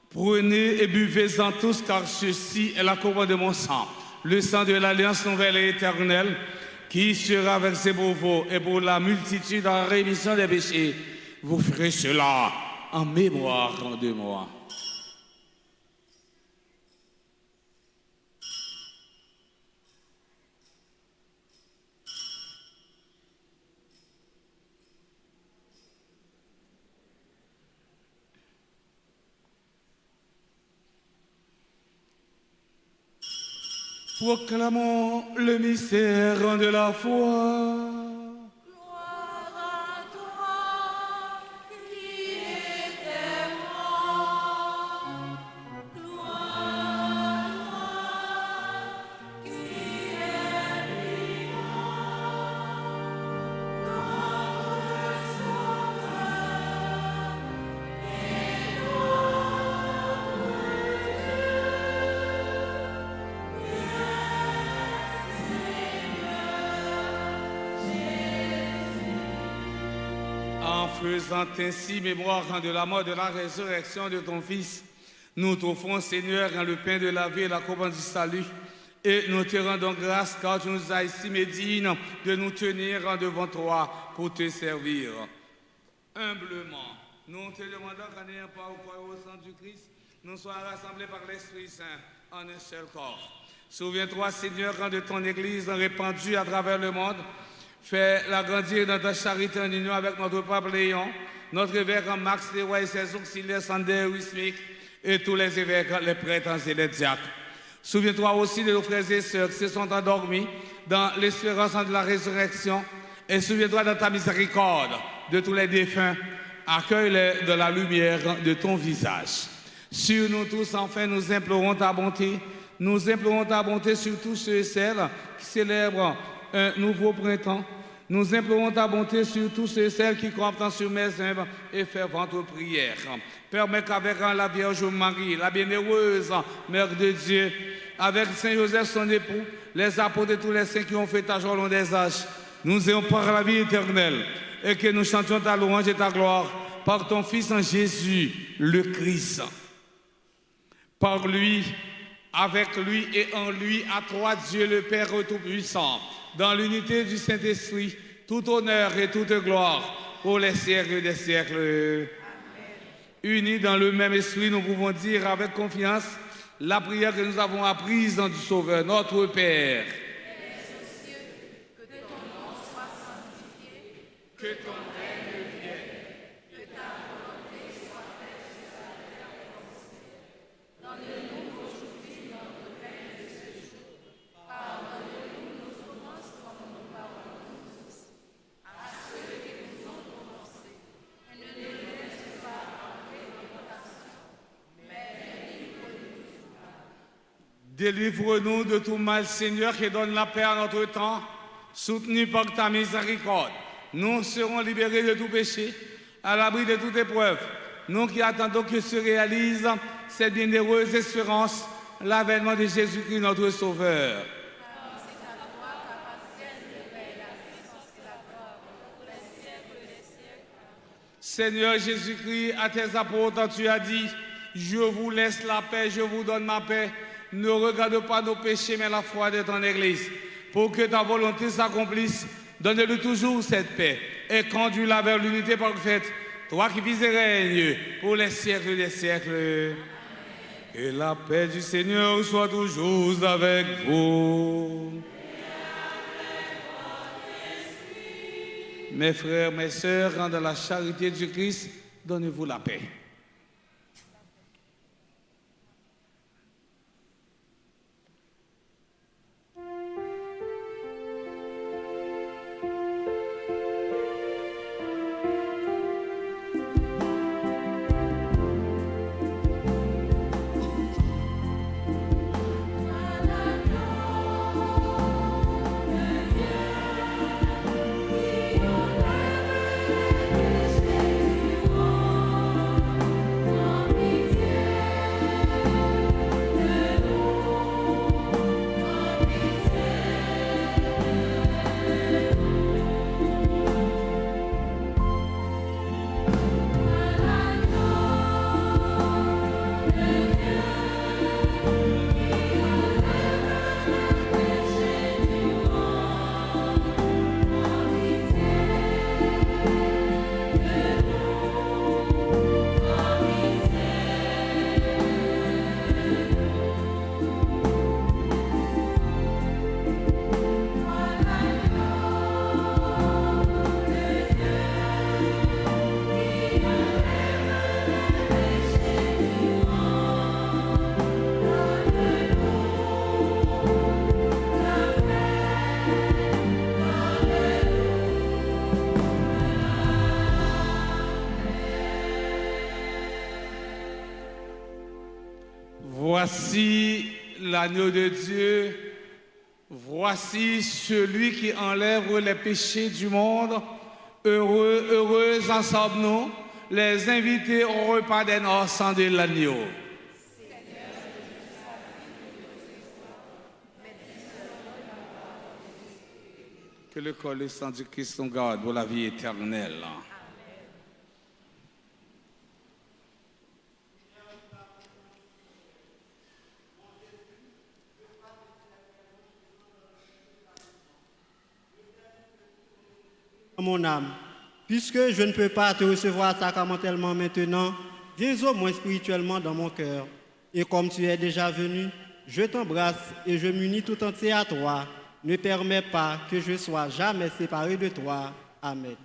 prenez et buvez-en tous, car ceci est la coupe de mon sang, le sang de l'alliance nouvelle et éternelle, qui sera versé pour vous et pour la multitude en rémission des péchés. Vous ferez cela en mémoire de moi. Proclamons le mystère de la foi. En faisant ainsi mémoire de la mort, de la résurrection de ton Fils, nous t'offrons, Seigneur, le pain de la vie et la coupe du salut. Et nous te rendons grâce car tu nous as estimés dignes de nous tenir devant toi pour te servir. Humblement, nous te demandons qu'en ayant pas au corps et au sang du Christ, nous soyons rassemblés par l'Esprit Saint en un seul corps. Souviens-toi, Seigneur, de ton Église répandue à travers le monde. Fais-la grandir dans ta charité en union avec notre pape Léon, notre évêque Max Leroy et ses auxiliaires Sander Wismik et tous les évêques, les prêtres et les diacres. Souviens-toi aussi de nos frères et sœurs qui se sont endormis dans l'espérance de la résurrection et souviens-toi dans ta miséricorde de tous les défunts. Accueille-les de la lumière de ton visage. Sur nous tous, enfin, nous implorons ta bonté. Nous implorons ta bonté sur tous ceux et celles qui célèbrent un nouveau printemps. Nous implorons ta bonté sur tous ceux et celles qui comptent sur mes humbles et ferventes prières. Permets qu'avec la Vierge Marie, la bienheureuse Mère de Dieu, avec Saint Joseph son époux, les apôtres et tous les saints qui ont fait ta joie au long des âges, nous ayons par la vie éternelle et que nous chantions ta louange et ta gloire par ton Fils en Jésus, le Christ. Par lui, avec lui et en lui, à toi Dieu le Père Tout-Puissant, dans l'unité du Saint-Esprit, tout honneur et toute gloire pour les siècles des siècles. Amen. Unis dans le même esprit, nous pouvons dire avec confiance la prière que nous avons apprise dans du Sauveur, notre Père. Que ton nom soit sanctifié, que ton règne vienne, que ta volonté soit faite sur la terre comme au ciel. Donne-nous aujourd'hui notre pain de ce jour. Pardonne-nous nos offenses comme nous pardonnons tous à ceux qui nous ont offensés. Et ne nous laisse pas entrer en tentation, mais délivre-nous du mal. Délivre-nous de tout mal, Seigneur, qui donne la paix à notre temps. Soutenu par ta miséricorde, nous serons libérés de tout péché, à l'abri de toute épreuve. Nous qui attendons que se réalise cette bienheureuse espérance, l'avènement de Jésus-Christ, notre Sauveur. Seigneur Jésus-Christ, à tes apôtres, tu as dit, je vous laisse la paix, je vous donne ma paix. Ne regarde pas nos péchés, mais la foi de ton Église. Pour que ta volonté s'accomplisse, donne-lui toujours cette paix et conduis-la vers l'unité parfaite. Toi qui vis et règnes pour les siècles des siècles. Amen. Que la paix du Seigneur soit toujours avec vous. Mes frères, mes sœurs, dans la charité du Christ, donnez-vous la paix. Oh Voici l'agneau de Dieu. Voici celui qui enlève les péchés du monde. Heureux, heureux en sommes-nous, les invités au repas des noces de l'agneau. Que le corps et le sang du Christ nous garde pour la vie éternelle. Mon âme, puisque je ne peux pas te recevoir sacramentellement maintenant, viens au moins spirituellement dans mon cœur. Et comme tu es déjà venu, je t'embrasse et je m'unis tout entier à toi. Ne permets pas que je sois jamais séparé de toi. Amen.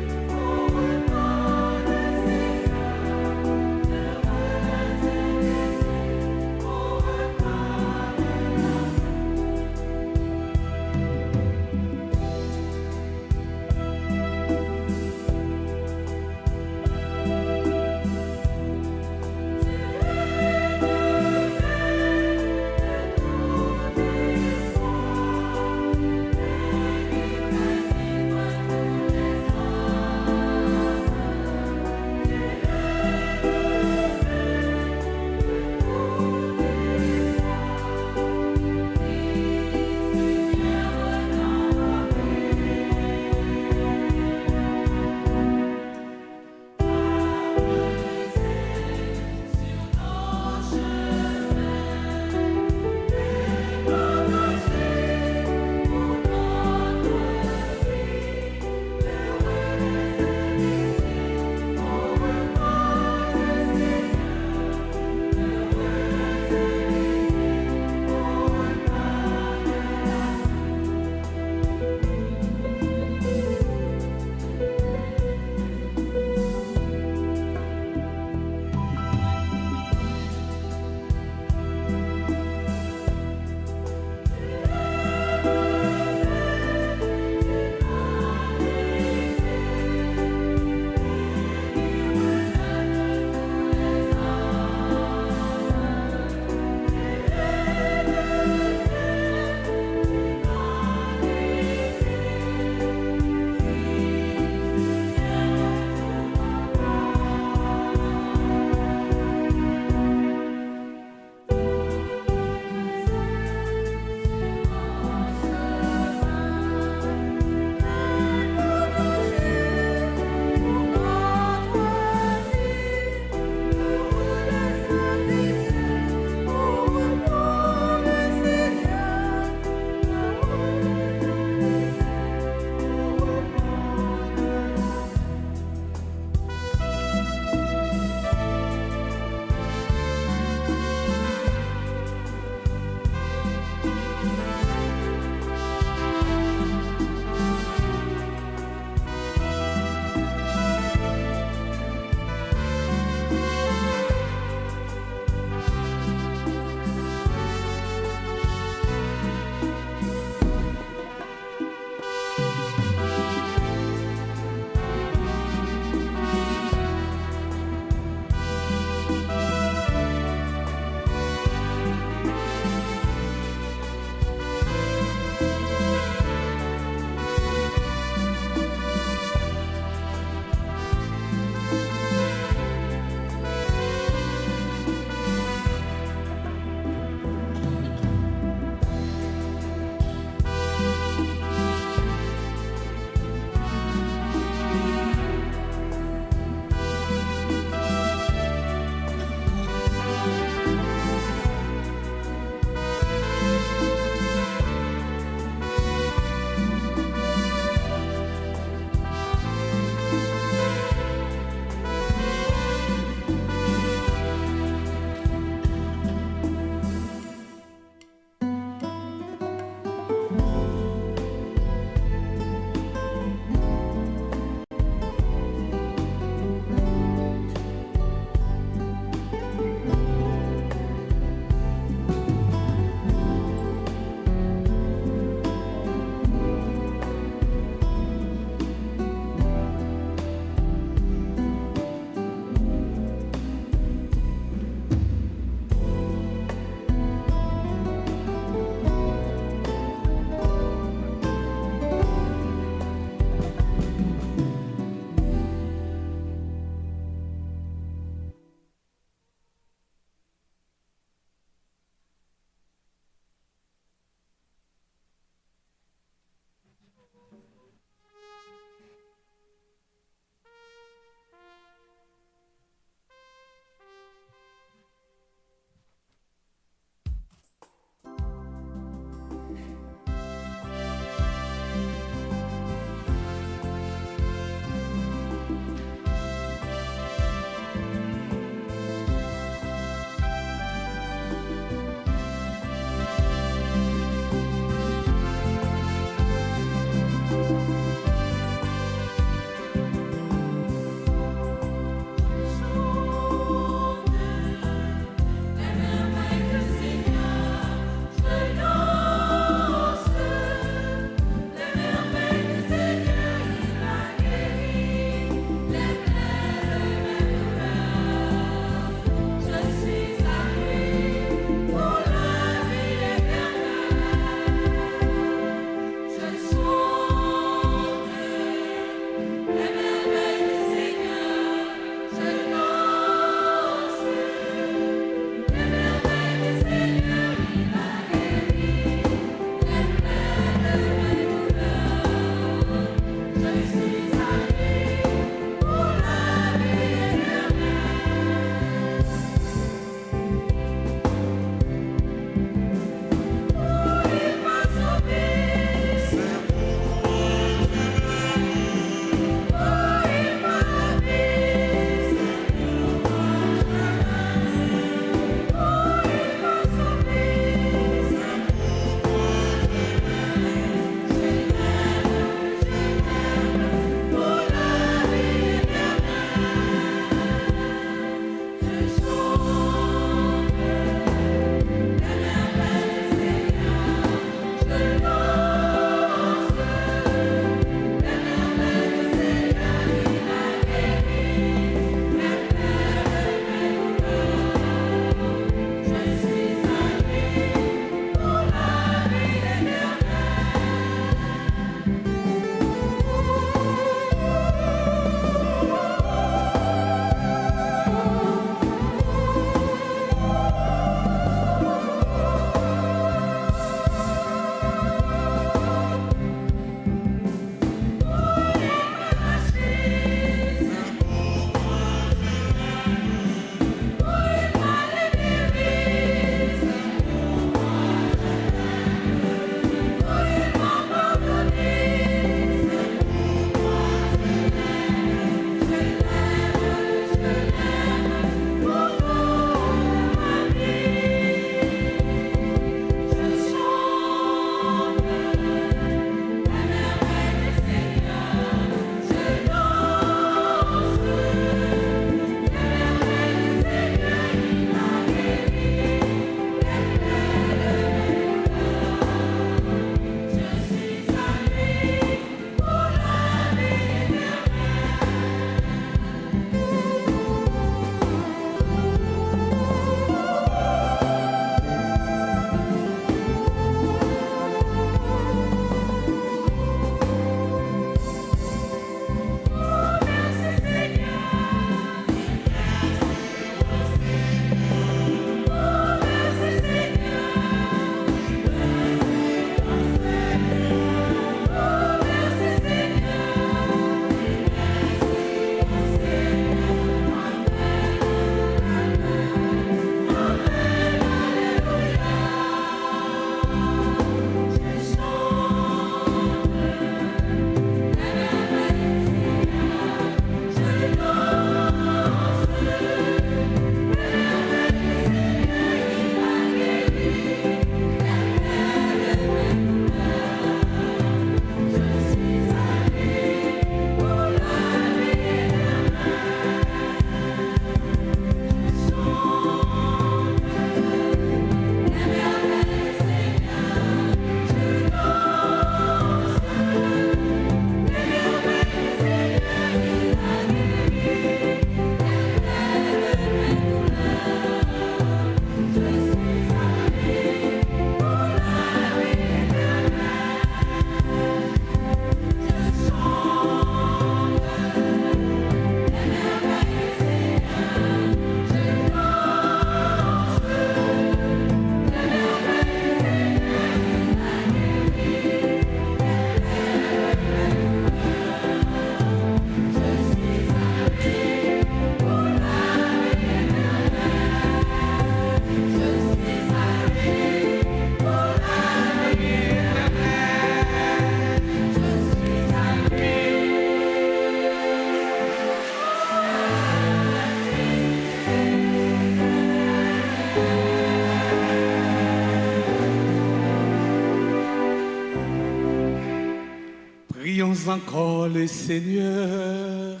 encore le Seigneur.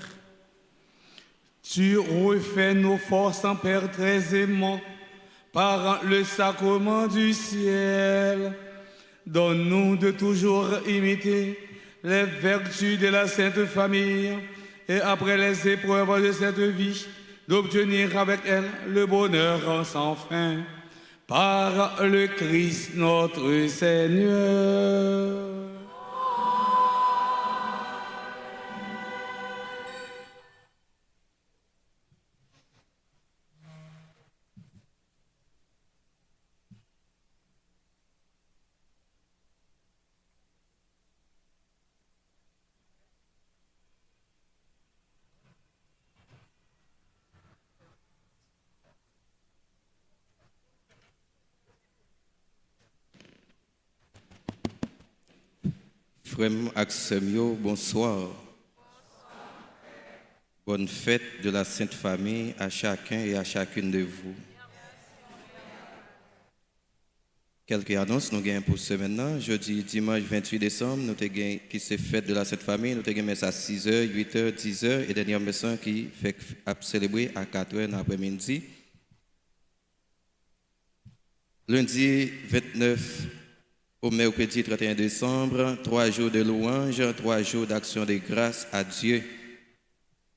Tu refais nos forces en Père très aimant par le sacrement du ciel. Donne-nous de toujours imiter les vertus de la Sainte Famille et après les épreuves de cette vie, d'obtenir avec elle le bonheur sans fin. Par le Christ notre Seigneur. Frère Axemio, bonsoir. Bonne fête de la Sainte Famille à chacun et à chacune de vous. Quelques annonces nous gagnons pour ce maintenant. Jeudi, dimanche 28 décembre, nous avons qui c'est fête de la Sainte Famille. Nous avons messe à 6h, 8h, 10h et dernière messe qui fait célébrer à 4h l'après-midi. Lundi 29 au mercredi 31 décembre, 3 jours de louange, 3 jours d'action de grâce à Dieu.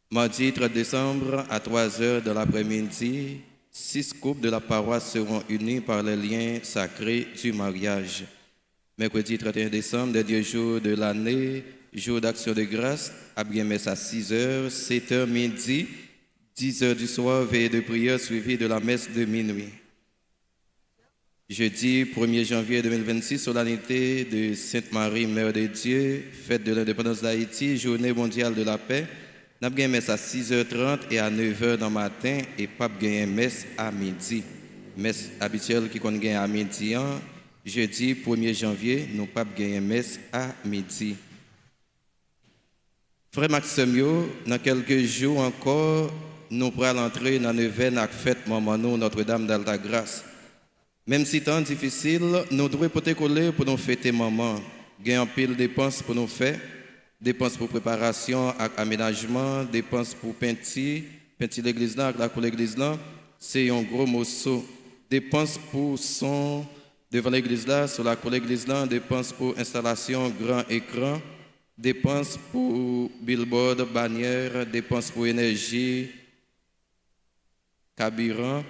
Mardi 30 décembre, à 3h de l'après-midi, 6 couples de la paroisse seront unis par les liens sacrés du mariage. Mercredi 31 décembre, dernier jour de l'année, jour d'action de grâce, après messe à 6h, 7h midi, 10h du soir, veillée de prière suivie de la messe de minuit. Jeudi 1er janvier 2026, solennité de Sainte Marie, Mère de Dieu, fête de l'indépendance d'Haïti, journée mondiale de la paix. Nous avons messe à 6h30 et à 9h dans le matin et pape gagne messe à midi. Messe habituelle qui compte à midi. Jeudi 1er janvier, nous pape gagne messe à midi. Frère Maximio, dans quelques jours encore, nous pourrons entrer dans la 9e fête Maman Notre-Dame d'Altagrace. Même si temps difficile, nous devons porter coller pour nous fêter maman. Il y a un pile de dépenses pour nous faire, dépenses pour préparation et aménagement, dépenses pour peinture l'église là, la cour l'église là, c'est un gros morceau. Dépenses pour son devant l'église là, sur la cour l'église là, dépenses pour installation grand écran, dépenses pour billboard, bannière, dépenses pour énergie, carburant.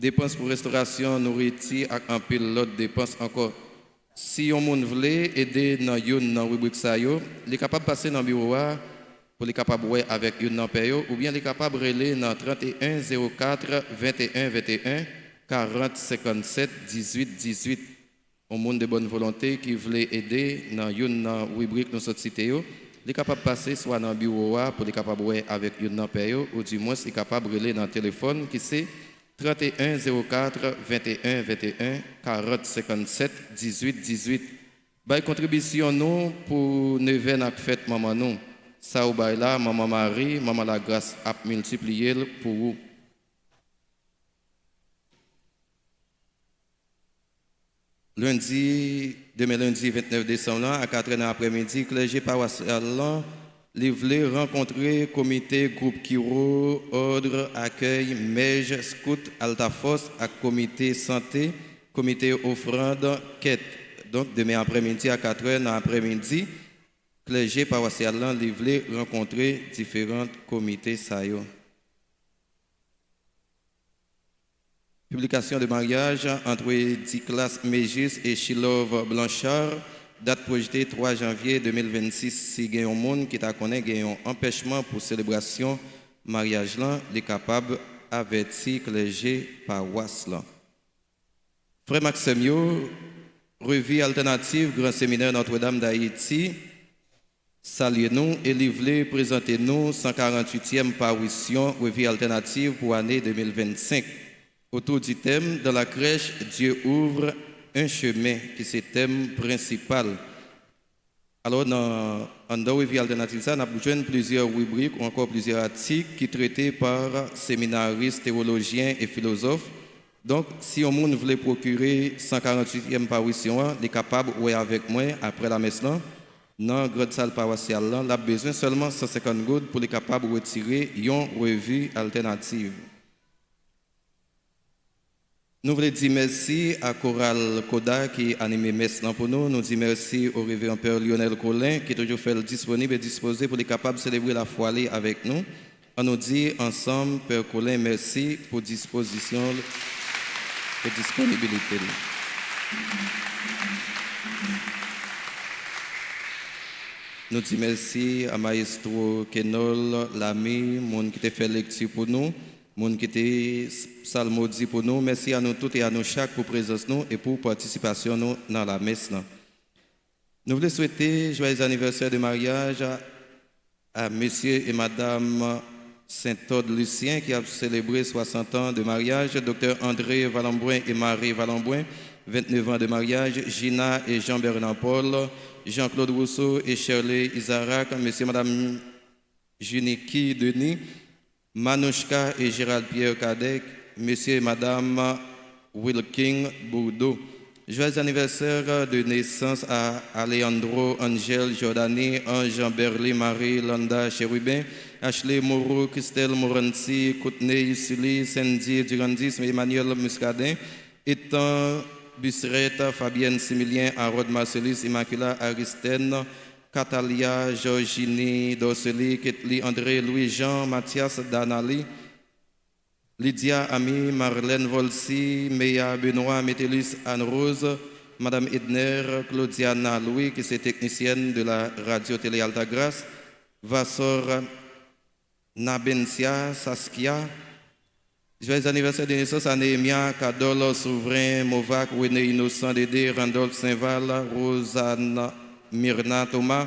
Dépenses pour restauration, nourriture et un pile l'autre dépenses encore. Si on veut aider dans une rubrique ça yo, il est capable de passer dans le bureau pour les capable de avec une payo ou bien il est capable de relayer dans 31 04 21 21 40 57 18 18. Un monde de bonne volonté qui veut aider dans une rubrique dans cette cité yo, il est capable de passer soit dans le bureau pour les capable de avec une payo ou du moins il est capable de relayer dans le téléphone qui c'est 31 04 21 21 40 57 18 18. Bail contribution nous pour 9e fête maman nous. Ça ou bail là maman Marie, maman la grâce a multiplié pour vous. Lundi 29 décembre à 4h après-midi, clergé paroissial livré rencontrer comité groupe Kiro, ordre, accueil, Mège, scout, Altaforce, à comité santé, comité offrande, quête. Donc demain après-midi à 4h après-midi, clergé paroissial livré rencontrer différents comités saillants. Publication de mariage entre Diclas Mégis et Chilov Blanchard. Date projetée 3 janvier 2026. Si il y a un monde qui t'a connaît, il y a un empêchement pour célébration mariage là, il est capable d'avertir clergé paroisse là. Frère Maximio, revue alternative Grand Séminaire Notre-Dame d'Haïti. Saluez-nous et livrez, présentez-nous 148e parution revue alternative pour l'année 2025. Autour du thème, dans la crèche, Dieu ouvre un chemin qui est le thème principal. Alors, dans la revue alternative, nous avons plusieurs rubriques ou encore plusieurs articles qui sont traités par séminaristes, théologiens et philosophes. Donc, si on voulait procurer 148e parution, il est capable de avec moi après la messe. dans la grande salle paroissiale, il a besoin seulement 150 gouttes pour être capable de retirer une revue alternative. Nous voulons dire merci à Chorale Koda qui a animé messe pour nous. Nous disons merci au révérend Père Lionel Collin qui est toujours fait disponible et disposé pour être capable de célébrer la foi avec nous. On nous dit ensemble, Père Collin, merci pour disposition et disponibilité. Nous disons merci à Maestro Kenol, l'ami, monde qui a fait lecture pour nous. Monde qui était psalmodie pour nous, merci à nous tous et à nous chaque pour présence nous et pour participation nous dans la messe. Nous voulons souhaiter joyeux anniversaire de mariage à monsieur et madame Saint-Aude Lucien qui a célébré 60 ans de mariage, docteur André Valambouin et Marie Valambouin, 29 ans de mariage, Gina et Jean-Bernard Paul, Jean-Claude Rousseau et Shirley Isaac, monsieur et madame Juniki Denis, Manouchka et Gérald Pierre Kadek, monsieur et madame Wilking Bourdeau. Joyeux anniversaire de naissance à Alejandro Angel Jordani, Jean Berly, Marie Landa Chérubin, Ashley Moreau, Christelle Morancy, Courtney Sully, Sandy Durandis, Emmanuel Muscadin, Ethan Busseret, Fabienne Similien, Harold Marcelis, Immacula Aristène, Catalia, Georgini, Dorseli, Ketli, André, Louis-Jean, Mathias, Danali, Lydia, Ami, Marlène Volsi, Meya, Benoît, Métellus, Anne-Rose, Madame Edner, Claudiana Louis, qui est technicienne de la radio-télé Altagrace, Vassor, Nabencia, Saskia. Joyeux anniversaire de naissance à Néhémia, Cadol, Souverain, Movac, René Innocent, Dédé, Randolph Saint-Val, Rosanne, Myrna Thomas,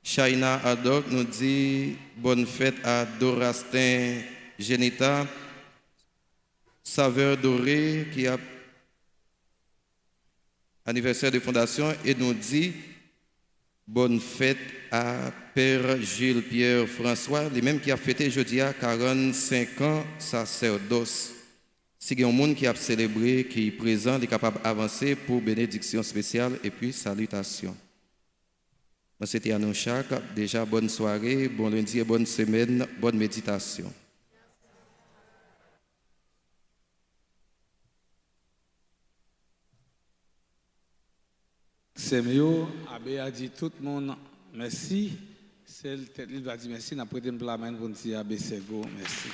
Shaina Adok nous dit bonne fête à Dorastin Genita, Saveur Doré qui a anniversaire de fondation et nous dit bonne fête à Père Gilles Pierre François, lui-même qui a fêté jeudi à 45 ans sacerdoce. Si il y a un monde qui a célébré, qui est présent, il est capable d'avancer pour bénédiction spéciale et puis salutation. C'était à nous chaque. Déjà, bonne soirée, bon lundi et bonne semaine, bonne méditation. C'est mieux, Abbé a dit tout le monde merci. C'est le tête, il va dire merci. N'a prêté un plat pour nous dire Abbé Sego, merci.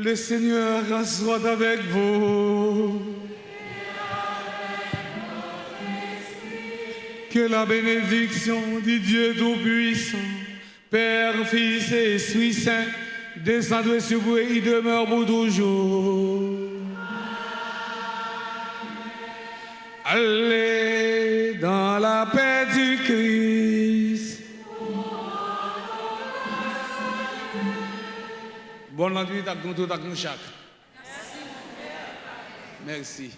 Le Seigneur soit avec vous. que la bénédiction du Dieu Tout-Puissant, Père, Fils et Esprit Saint, descende sur vous et demeure pour toujours. Allez dans la paix du Christ. Bonne nuit à nous tous, à nous chaque. Merci.